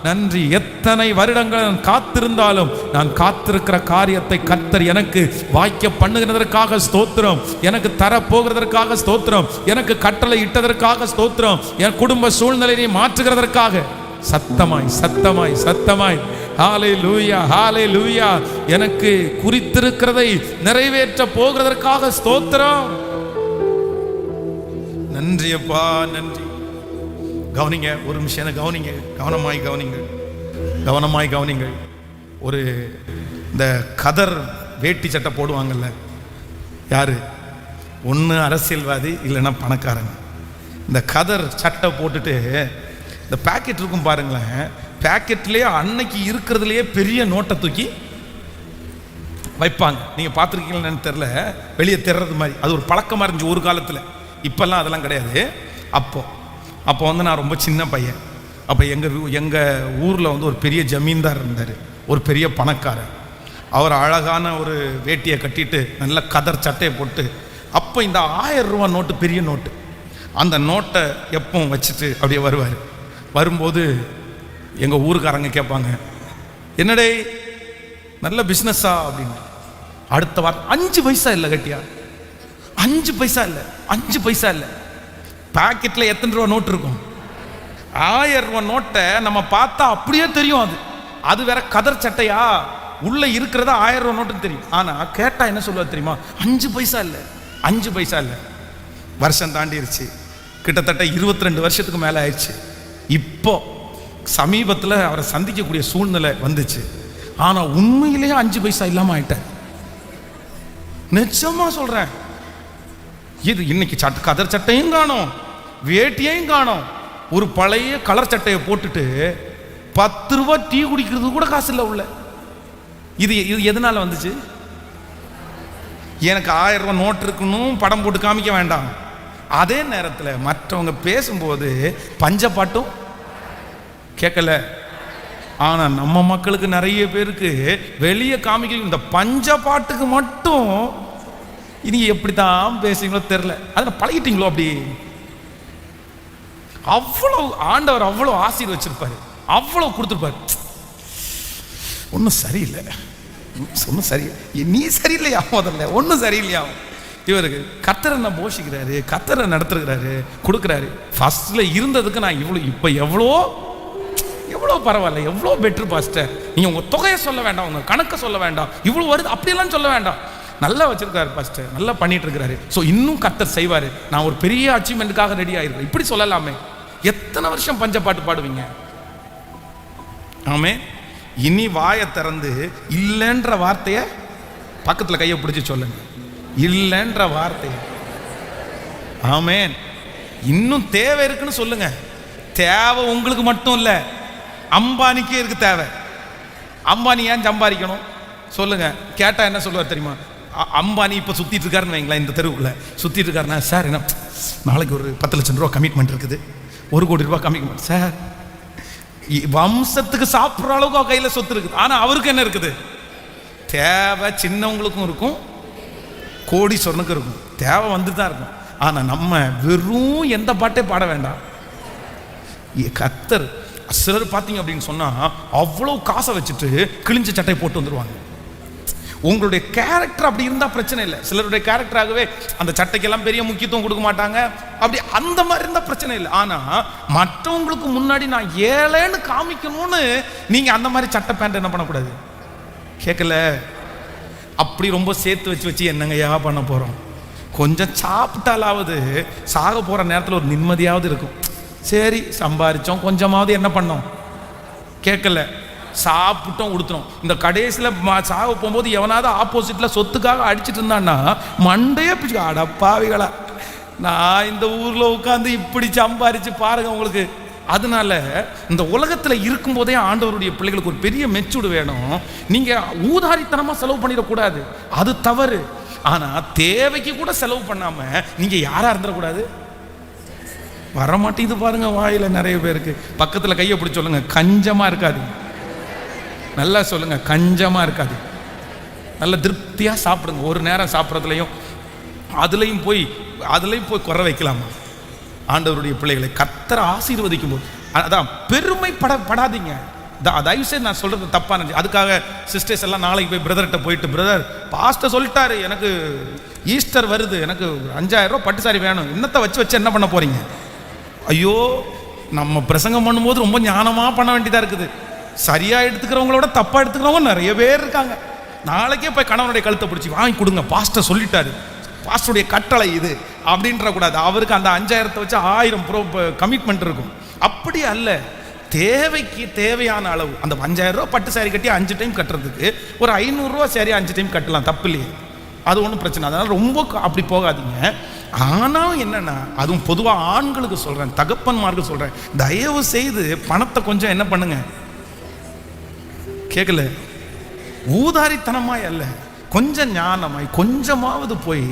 Speaker 1: நன்றி. எத்தனை வருடங்கள் நான் காத்திருந்தாலும் நான் காத்திருக்கிற காரியத்தை கர்த்தர் எனக்கு வாய்க்க பண்ணுகிறதற்காக ஸ்தோத்திரம், எனக்கு தரப்போகிறதற்காக ஸ்தோத்திரம், எனக்கு கட்டளை இட்டதற்காக ஸ்தோத்திரம், என் குடும்ப சூழ்நிலையை மாற்றுகிறதற்காக சத்தமாய் சத்தமாய் சத்தமாய் ஹல்லேலூயா ஹல்லேலூயா. எனக்கு குறித்திருக்கிறதை நிறைவேற்ற போகிறதற்காக ஸ்தோத்திரம். நன்றி அப்பா, நன்றி. கவனிங்க, ஒரு நிமிஷம் கவனிங்க, கவனமாய் கவனிங்கள், கவனமாய் கவனிங்கள். ஒரு இந்த கதர் வேட்டி சட்டை போடுவாங்கல்ல, யாரு? ஒன்று அரசியல்வாதி, இல்லைன்னா பணக்காரங்க. இந்த கதர் சட்டை போட்டுட்டு இந்த பேக்கெட் இருக்கும் பாருங்களேன், பேக்கெட்லேயே அன்னைக்கு இருக்கிறதுலையே பெரிய நோட்டை தூக்கி வைப்பாங்க. நீங்கள் பார்த்துருக்கீங்கன்னு தெரில, வெளியே தெர்றது மாதிரி. அது ஒரு பழக்கமாக இருந்துச்சு ஒரு காலத்தில். இப்போல்லாம் அதெல்லாம் கிடையாது. அப்போ வந்து நான் ரொம்ப சின்ன பையன். அப்போ எங்கள் ஊரில் வந்து ஒரு பெரிய ஜமீன்தார் இருந்தார், ஒரு பெரிய பணக்காரர். அவர் அழகான ஒரு வேட்டியை கட்டிட்டு நல்ல கதர் சட்டையை போட்டு, அப்போ இந்த 1000 ரூபா நோட்டு, பெரிய நோட்டு, அந்த நோட்டை எப்பவும் வச்சுட்டு அப்படியே வருவார். வரும்போது எங்கள் ஊருக்காரங்க கேட்பாங்க, என்னடே நல்ல பிஸ்னஸா அப்படின்னு. அடுத்த வாரம் 5 பைசா இல்லை கட்டியா, 5 பைசா இல்லை, 5 பைசா இல்லை. பாக்கெட்டில் எத்தனை ரூபா நோட்டு இருக்கும்? 1000 ரூபா நோட்டை நம்ம பார்த்தா அப்படியே தெரியும். அது வேற கதர் சட்டையா, உள்ள இருக்கிறதா 1000 ரூபா நோட்டுன்னு தெரியும். ஆனால் கேட்டால் என்ன சொல்லுவா தெரியுமா? 5 பைசா இல்லை, 5 பைசா இல்லை. வருஷம் தாண்டிருச்சு, கிட்டத்தட்ட 22 வருஷத்துக்கு மேலே ஆயிடுச்சு. இப்போ சமீபத்தில் அவரை சந்திக்கக்கூடிய சூழ்நிலை வந்துச்சு. ஆனால் உண்மையிலேயே 5 பைசா இல்லாமல் ஆயிட்டார். நிச்சயமா சொல்கிறேன். இது இன்னைக்கு கதர் சட்டையும் காணோம், வேட்டியையும் காணோம். ஒரு பழைய கலர் சட்டையை போட்டுட்டு 10 ரூபா டீ குடிக்கிறது கூட காசு இல்லை உள்ள. இது எதனால வந்துச்சு? எனக்கு 1000 ரூபா நோட்டு இருக்கணும், படம் போட்டு காமிக்க வேண்டாம். அதே நேரத்தில் மற்றவங்க பேசும்போது பஞ்சப்பாட்டும் கேட்கல. ஆனால் நம்ம மக்களுக்கு நிறைய பேருக்கு வெளியே காமிக்க இந்த பஞ்சப்பாட்டுக்கு மட்டும் நீங்க எப்படி தான் பேசுறீங்களோ தெரியல. அதில் பழகிட்டீங்களோ அப்படி? அவ்வளோ ஆண்டவர் அவ்வளோ ஆசீர்வச்சிருப்பாரு, அவ்வளோ கொடுத்துருப்பாரு. ஒன்றும் சரியில்லை, ஒன்றும் சரியில்லை, நீ சரியில்லையா, முதல்ல ஒன்றும் சரியில்லையா. இவருக்கு கர்த்தரை நான் போஷிக்கிறாரு, கர்த்தரை நடத்துகிறாரு, கொடுக்குறாரு. ஃபர்ஸ்ட்ல இருந்ததுக்கு நான் இவ்வளோ, இப்போ எவ்வளோ பரவாயில்ல, எவ்வளோ பெட்ரு பாஸ்டர். நீங்கள் உங்கள் தொகையை சொல்ல வேண்டாம், உங்கள் கணக்கை சொல்ல வேண்டாம், இவ்வளோ வருது அப்படியெல்லாம் சொல்ல வேண்டாம். நல்லா வச்சிருக்காரு பாஸ்டர், நல்லா பண்ணிட்டு இருக்கிறாரு. ஸோ இன்னும் கர்த்தர் செய்வார், நான் ஒரு பெரிய அச்சீவ்மெண்ட்டுக்காக ரெடி ஆயிருக்கேன், இப்படி சொல்லலாமே. எத்தனை வருஷம் பஞ்சப்பாட்டு பாடுவீங்க? ஆமே. இனி வாயை திறந்து இல்லைன்ற வார்த்தையை பக்கத்தில் கையை பிடிச்சி சொல்லுங்க, இல்லைன்ற வார்த்தையை. ஆமேன். இன்னும் தேவை இருக்குன்னு சொல்லுங்க. தேவை உங்களுக்கு மட்டும் இல்லை, அம்பானிக்கே இருக்கு தேவை. அம்பானி ஏன் சம்பாதிக்கணும் சொல்லுங்க. கேட்டால் என்ன சொல்லுவார் தெரியுமா? அம்பானி இப்போ சுற்றிட்டு இருக்காருன்னு வைங்களேன், இந்த தெருவுக்குள்ள சுற்றிட்டு இருக்காருன்னா, சார் என்ன நாளைக்கு ஒரு 10 லட்சம் ரூபா கமிட்மெண்ட் இருக்குது, 1 கோடி ரூபா கமிட்மெண்ட். சார் வம்சத்துக்கு சாப்பிட்ற அளவுக்கு கையில் சொத்து இருக்குது. ஆனால் அவருக்கு என்ன இருக்குது? தேவை சின்னவங்களுக்கும் இருக்கும், கோடீஸ்வரனுக்கும் இருக்கும். தேவை வந்து தான் இருக்கும். ஆனால் நம்ம வெறும் எந்த பாட்டே பாட வேண்டாம். கர்த்தர் சிலர் பார்த்தீங்க அப்படின்னு சொன்னால் அவ்வளோ காசை வச்சுட்டு கிழிஞ்ச சட்டை போட்டு வந்துடுவாங்க. உங்களுடைய கேரக்டர் அப்படி இருந்தால் பிரச்சனை இல்லை. சிலருடைய கேரக்டராகவே அந்த சட்டைக்கெல்லாம் பெரிய முக்கியத்துவம் கொடுக்க மாட்டாங்க, அப்படி அந்த மாதிரி இருந்தால் பிரச்சனை இல்லை. ஆனால் மற்றவங்களுக்கு முன்னாடி நான் ஏழைன்னு காமிக்கணும்னு நீங்கள் அந்த மாதிரி சட்டை பேண்ட் என்ன பண்ணக்கூடாது. கேட்கல? அப்படி ரொம்ப சேர்த்து வச்சு என்னங்கய்யா பண்ண போகிறோம்? கொஞ்சம் சாப்பிட்டாலாவது சாக போகிற நேரத்தில் ஒரு நிம்மதியாவது இருக்கும். சரி சம்பாதிச்சோம், கொஞ்சமாவது என்ன பண்ணோம்? கேட்கல? சாப்பிட்டோம், உடுத்தணும். இந்த கடைசியில் சாக போகும்போது எவனாவது ஆப்போசிட்டில் சொத்துக்காக அடிச்சுட்டு இருந்தான்னா மண்டையே பிடிச்சி, அடப்பாவிகளா நான் இந்த ஊரில் உட்காந்து இப்படி சம்பாதிச்சு பாருங்க உங்களுக்கு. அதனால இந்த உலகத்தில் இருக்கும்போதே ஆண்டவருடைய பிள்ளைகளுக்கு ஒரு பெரிய மெச்சூர்டு வேணும். நீங்கள் ஊதாரித்தனமாக செலவு பண்ணிடக்கூடாது, அது தவறு. ஆனால் தேவைக்கு கூட செலவு பண்ணாமல் நீங்கள் யாராக இருந்துடக்கூடாது. வரமாட்டேங்குது பாருங்க வாயில நிறைய பேருக்கு. பக்கத்தில் கையை பிடிச்சி சொல்லுங்க, கஞ்சமாக இருக்காது. நல்லா சொல்லுங்க, கஞ்சமாக இருக்காது. நல்ல திருப்தியாக சாப்பிடுங்க. ஒரு நேரம் சாப்பிட்றதுலையும் அதுலேயும் போய் குறை வைக்கலாமா? ஆண்டவருடைய பிள்ளைகளை கர்த்தர் ஆசீர்வதிக்கும் போது அதான் பெருமைப்படாதீங்க. தயவுசெய்து நான் சொல்கிறது தப்பாக நினச்சி, அதுக்காக சிஸ்டர்ஸ் எல்லாம் நாளைக்கு போய் பிரதர்கிட்ட போயிட்டு, பிரதர் பாஸ்டர் சொல்லிட்டாரு எனக்கு ஈஸ்டர் வருது, எனக்கு 5000 ரூபா பட்டு சாரி வேணும், என்னத்தை வச்சு என்ன பண்ண போகிறீங்க? ஐயோ நம்ம பிரசங்கம் பண்ணும்போது ரொம்ப ஞானமாக பண்ண வேண்டியதாக இருக்குது. சரியாக எடுத்துக்கிறவங்களோட தப்பாக எடுத்துக்கிறவங்க நிறைய பேர் இருக்காங்க. நாளைக்கே போய் கணவனுடைய கழுத்தை பிடிச்சி வாங்கி கொடுங்க, பாஸ்டர் சொல்லிட்டாரு, பாஸ்டருடைய கட்டளை இது அப்படின்ற கூடாது. அவருக்கு அந்த 5000 வச்சு 1000 கமிட்மெண்ட் இருக்கும். அப்படி அல்ல, தேவைக்கு தேவையான அளவு. அந்த 5000 ரூபா பட்டு சாரி கட்டி 5 டைம் கட்டுறதுக்கு ஒரு 500 ரூபா சாரி 5 டைம் கட்டலாம், தப்பு இல்லையே, அது ஒன்றும் பிரச்சனை. அதனால் ரொம்ப அப்படி போகாதீங்க. ஆனால் என்னன்னா, அதுவும் பொதுவாக ஆண்களுக்கு சொல்கிறேன், தகப்பன்மாருக்கு சொல்கிறேன், தயவு செய்து பணத்தை கொஞ்சம் என்ன பண்ணுங்க, கேட்கல, ஊதாரித்தனமாய் அல்ல, கொஞ்சம் ஞானமாய் கொஞ்சமாவது போய்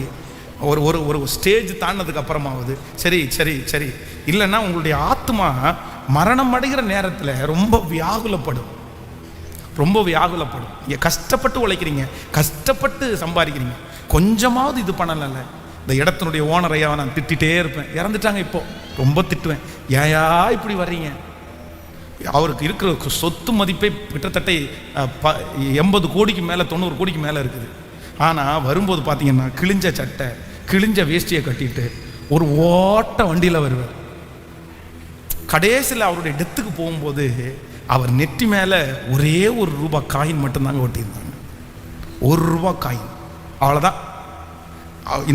Speaker 1: ஒரு ஒரு ஒரு ஸ்டேஜ் தாண்டினதுக்கு அப்புறமாவது சரி சரி சரி. இல்லைன்னா உங்களுடைய ஆத்மா மரணம் அடைகிற நேரத்தில் ரொம்ப வியாகுலப்படும், ரொம்ப வியாகுலப்படும். நீங்கள் கஷ்டப்பட்டு உழைக்கிறீங்க, கஷ்டப்பட்டு சம்பாதிக்கிறீங்க, கொஞ்சமாவது இது பண்ணலை. இந்த இடத்தினுடைய ஓனரையா நான் திட்டிகிட்டே இருப்பேன், இறந்துட்டாங்க இப்போ, ரொம்ப திட்டுவேன், ஏயா இப்படி வர்றீங்க. அவருக்கு இருக்கிற சொத்து மதிப்பே கிட்டத்தட்ட 80 கோடிக்கு மேலே 90 கோடிக்கு மேலே இருக்குது. ஆனால் வரும்போது பார்த்தீங்கன்னா கிழிஞ்ச சட்டை கிழிஞ்ச வேஷ்டியை கட்டிட்டு ஒரு ஓட்ட வண்டியில் வருவார். கடைசியில் அவருடைய டெத்துக்கு போகும்போது அவர் நெட்டி மேலே ஒரே ₹1 காயின் மட்டும்தாங்க ஒட்டியிருந்தாங்க. ₹1 காயின், அவ்வளோதான்.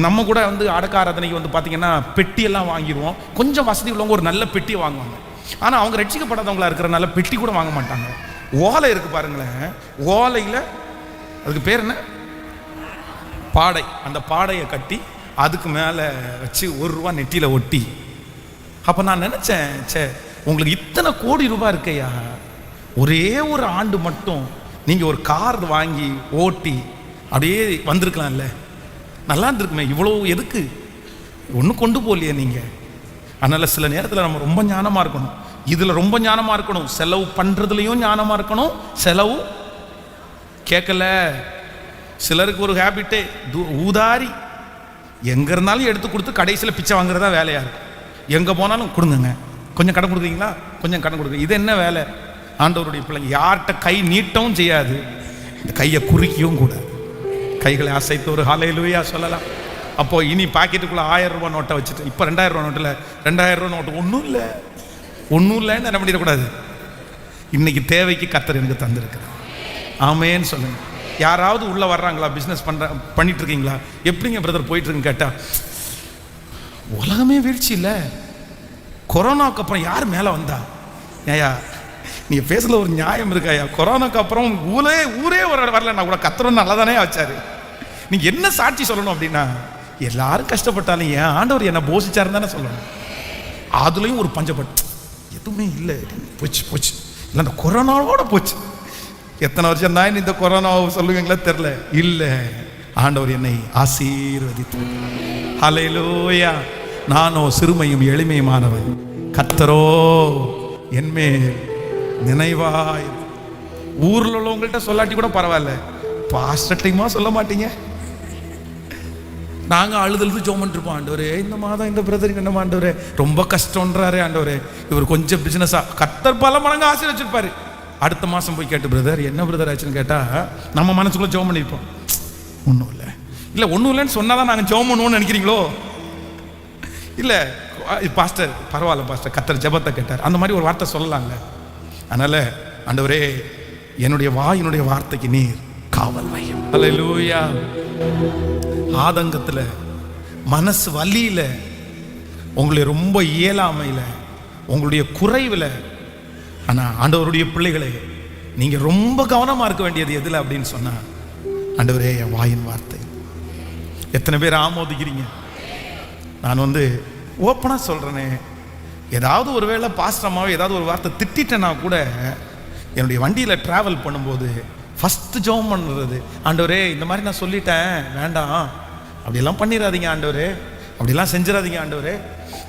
Speaker 1: நம்ம கூட அடக்காராதனைக்கு பார்த்தீங்கன்னா பெட்டியெல்லாம் வாங்கிடுவோம். கொஞ்சம் வசதி உள்ளவங்க ஒரு நல்ல பெட்டியை வாங்குவாங்க. ஆனால் அவங்க ரட்சிக்கப்படாதவங்களா இருக்கிறனால பெட்டி கூட வாங்க மாட்டாங்க. ஓலை இருக்கு பாருங்களேன், ஓலையில் அதுக்கு பேர் என்ன, பாடை. அந்த பாடையை கட்டி அதுக்கு மேலே வச்சு ₹1 நெட்டியில் ஒட்டி. அப்போ நான் நினச்சேன், சே உங்களுக்கு இத்தனை கோடி ரூபாய் இருக்கையா, ஒரே ஒரு ஆண்டு மட்டும் நீங்கள் ஒரு கார் வாங்கி ஓட்டி அப்படியே வந்திருக்கலாம்ல, நல்லா இருந்திருக்குமே, இவ்வளோ எதுக்கு ஒன்றும் கொண்டு போகலையே நீங்கள். அதனால் சில நேரத்தில் நம்ம ரொம்ப ஞானமாக இருக்கணும், இதில் ரொம்ப ஞானமாக இருக்கணும், செலவு பண்ணுறதுலையும் ஞானமாக இருக்கணும். செலவு கேட்கல, சிலருக்கு ஒரு ஹேபிட்டே ஊதாரி, எங்கே இருந்தாலும் எடுத்து கொடுத்து கடைசியில் பிச்சை வாங்குறதா வேலையாக இருக்கும். எங்கே போனாலும் கொடுங்க, கொஞ்சம் கடன் கொடுக்குறீங்களா, கொஞ்சம் கடன் கொடுக்குறீங்க, இது என்ன வேலை? ஆண்டவருடைய பிள்ளைங்க யார்கிட்ட கை நீட்டவும் செய்யாது, இந்த கையை குறிக்கவும் கூடாது, கைகளை அசைத்து ஒரு ஹல்லேலூயா சொல்லலாம். அப்போ இனி பாக்கெட்டுக்குள்ள 1000 ரூபா நோட்டை வச்சுட்டு, இப்போ 2000 ரூபா நோட்டில் 2000 ரூபா நோட்டு ஒன்றும் இல்லைன்னு என்ன பண்ணிடக்கூடாது. இன்னைக்கு தேவைக்கு கர்த்தர் எனக்கு தந்திருக்கிறார், ஆமேன்னு சொல்லுங்க. யாராவது உள்ள வர்றாங்களா, பிஸ்னஸ் பண்ணிட்டு இருக்கீங்களா, எப்படிங்க பிரதர் போயிட்டு இருக்குன்னு கேட்டா, உலகமே வீழ்ச்சி இல்லை, கொரோனாவுக்கு அப்புறம் யார் மேலே வந்தா? ஏயா நீங்கள் பேசல ஒரு நியாயம் இருக்காயா? கொரோனாக்கு அப்புறம் ஊரே வரலன்னா கூட கர்த்தர் நல்லா தானே வச்சாரு. நீங்கள் என்ன சாட்சி சொல்லணும் அப்படின்னா, எல்லாரும் கஷ்டப்பட்டாலும் ஏன் ஆண்டவர் என்ன போஷிச்சாருன்னு தானே சொல்லணும். அதுலேயும் ஒரு பஞ்சப்பட்டு எதுவுமே இல்லை, போச்சு இல்லை, அந்த கொரோனாவோட போச்சு. எத்தனை வருஷம் தான் இந்த கொரோனாவை சொல்லுவீங்களா தெரில, இல்லை ஆண்டவர் என்னை ஆசீர்வதித்தார். ஹல்லேலூயா. நானோ சிறுமையும் எளிமையுமானவன், கர்த்தரோ என்மேல் நினைவாய். ஊரில் உள்ளவங்கள்ட்ட சொல்லாட்டி கூட பரவாயில்ல, பாஸ்டர்டையுமா சொல்ல மாட்டீங்க. நாங்கள் அழுது ஜோம் பண்ணிருப்போம், ஆண்டவரே இந்த மாதம் இந்த பிரதருக்கு என்ன ஆண்டவரே ரொம்ப கஷ்டம்ன்றாரு, ஆண்டவரே இவர் கொஞ்சம் பிஸ்னஸாக கர்த்தர் பல மடங்கு ஆசை வச்சிருப்பாரு. அடுத்த மாதம் போய் கேட்டு, பிரதர் என்ன பிரதர் ஆச்சுன்னு கேட்டால் நம்ம மனசுக்குள்ளே ஜோம் பண்ணியிருப்போம், ஒன்றும் இல்லைன்னு சொன்னால் தான் நாங்கள் ஜோம் பண்ணுவோம்னு நினைக்கிறீங்களோ? இல்லை பாஸ்டர் பரவாயில்ல பாஸ்டர், கர்த்தர் ஜெபத்தை கேட்டார், அந்த மாதிரி ஒரு வார்த்தை சொல்லலாம்ல. அதனால் ஆண்டவரே என்னுடைய வார்த்தைக்கு நீர் காவல் வையும். ஹல்லேலூயா. ஆதங்கத்தில், மனசு வலியில், உங்களுடைய ரொம்ப இயலாமையில், உங்களுடைய குறைவில், ஆனால் ஆண்டவருடைய பிள்ளைகளே நீங்கள் ரொம்ப கவனமாக இருக்க வேண்டியது எதில் அப்படின்னு சொன்னால், ஆண்டவரே என் வாயின் வார்த்தை. எத்தனை பேர் ஆமோதிக்கிறீங்க? நான் ஓப்பனாக சொல்கிறேனே, ஏதாவது ஒரு வேளை பாஸ்டமாவே ஏதாவது ஒரு வார்த்தை திட்டேன்னா கூட என்னுடைய வண்டியில் ட்ராவல் பண்ணும்போது ஃபஸ்ட்டு ஜெபம் பண்ணுறது, ஆண்டவரே இந்த மாதிரி நான் சொல்லிட்டேன், வேண்டாம் அப்படியெல்லாம் பண்ணிடாதீங்க ஆண்டவரே, அப்படிலாம் செஞ்சிடாதீங்க ஆண்டவரே,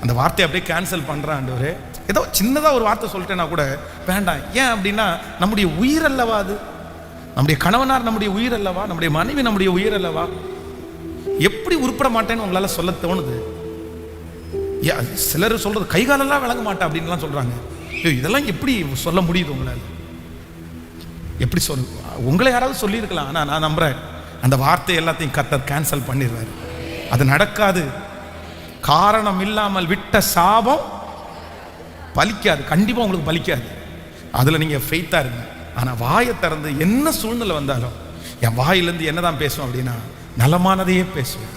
Speaker 1: அந்த வார்த்தையை அப்படியே கேன்சல் பண்ணுறேன் ஆண்டவரே. ஏதோ சின்னதாக ஒரு வார்த்தை சொல்லிட்டேன்னா கூட வேண்டாம். ஏன் அப்படின்னா நம்முடைய உயிர் அல்லவா அது, நம்முடைய கணவனார் நம்முடைய உயிர் அல்லவா, நம்முடைய மனைவி நம்முடைய உயிர் அல்லவா. எப்படி உருப்பட மாட்டேன்னு உங்களால் சொல்ல தோணுது? சிலர் சொல்றது கைகாலெல்லாம் விளங்க மாட்டேன் அப்படின்லாம் சொல்றாங்க. இதெல்லாம் எப்படி சொல்ல முடியுது உங்களால்? எப்படி உங்களை யாராவது சொல்லியிருக்கலாம், ஆனால் நான் நம்புறேன் அந்த வார்த்தை எல்லாத்தையும் கர்த்தர் கேன்சல் பண்ணிடுவார். அது நடக்காது. காரணம் இல்லாமல் விட்ட சாபம் பலிக்காது, கண்டிப்பாக உங்களுக்கு பலிக்காது. அதில் நீங்கள் ஃபெய்த்தாக இருங்க. ஆனால் வாயை திறந்து என்ன சூழ்நிலை வந்தாலும் என் வாயிலேருந்து என்ன தான் பேசுவேன் அப்படின்னா நலமானதையே பேசுவேன்.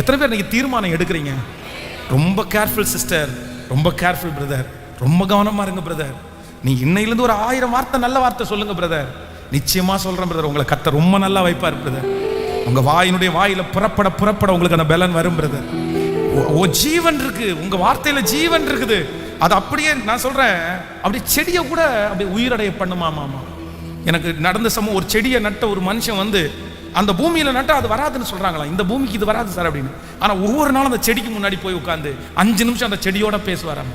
Speaker 1: எத்தனை பேர் நீங்கள் தீர்மானம் எடுக்கிறீங்க? ரொம்ப கேர்ஃபுல் சிஸ்டர், ரொம்ப கேர்ஃபுல் பிரதர், ரொம்ப கவனமாக இருங்க பிரதர். நீ இன்னையிலேருந்து ஒரு 1000 வார்த்தை நல்ல வார்த்தை சொல்லுங்க பிரதர். நிச்சயமாக சொல்கிறேன் பிரதர், உங்களை கர்த்தர் ரொம்ப நல்லா வைப்பார் பிரதர். உங்கள் வாயினுடைய வாயில புறப்பட உங்களுக்கு அந்த பலன் வரும் பிரதர். ஓ ஜீவன் இருக்கு, உங்க வார்த்தையில ஜீவன் இருக்குது. அது அப்படியே நான் சொல்றேன், அப்படியே செடியை கூட அப்படியே உயிரடைய பண்ணுமாமா. எனக்கு நடந்த சமயம், ஒரு செடியை நட்ட ஒரு மனுஷன் வந்து அந்த பூமியில நட்டா அது வராதுன்னு சொல்றாங்களா, இந்த பூமிக்கு இது வராது சார் அப்படின்னு. ஆனா ஒவ்வொரு நாளும் அந்த செடிக்கு முன்னாடி போய் உட்காந்து 5 நிமிஷம் அந்த செடியோட பேசுவாராம.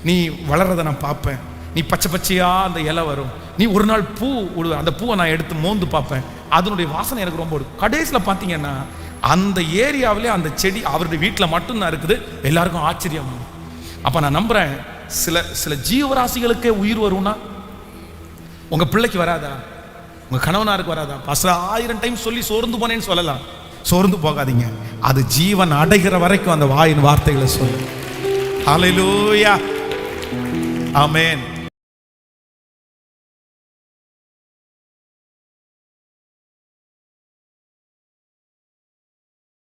Speaker 1: நீ வளர்றதை நான் பார்ப்பேன், நீ பச்சை பச்சையா அந்த இலை வரும், நீ ஒரு நாள் பூ விடுவ, அந்த பூவை நான் எடுத்து மோந்து பார்ப்பேன், அதனுடைய வாசனை எனக்கு ரொம்ப பிடிக்கும். கடைசியில் பார்த்தீங்கன்னா அந்த ஏரியாவிலே அந்த செடி அவருடைய வீட்டில் மட்டும்தான் இருக்குது. எல்லாருக்கும் ஆச்சரியம். அப்போ நான் நம்புறேன், சில ஜீவராசிகளுக்கே உயிர் வரும்னா உங்க பிள்ளைக்கு வராதா, உங்க கணவனாருக்கு வராதா? 1000 டைம் சொல்லி சோர்ந்து போனேன்னு சொல்லலாம். சோர்ந்து போகாதீங்க, அது ஜீவன் அடைகிற வரைக்கும் அந்த வாயின் வார்த்தைகளை சொல்லு. ஹல்லேலூயா, ஆமென்.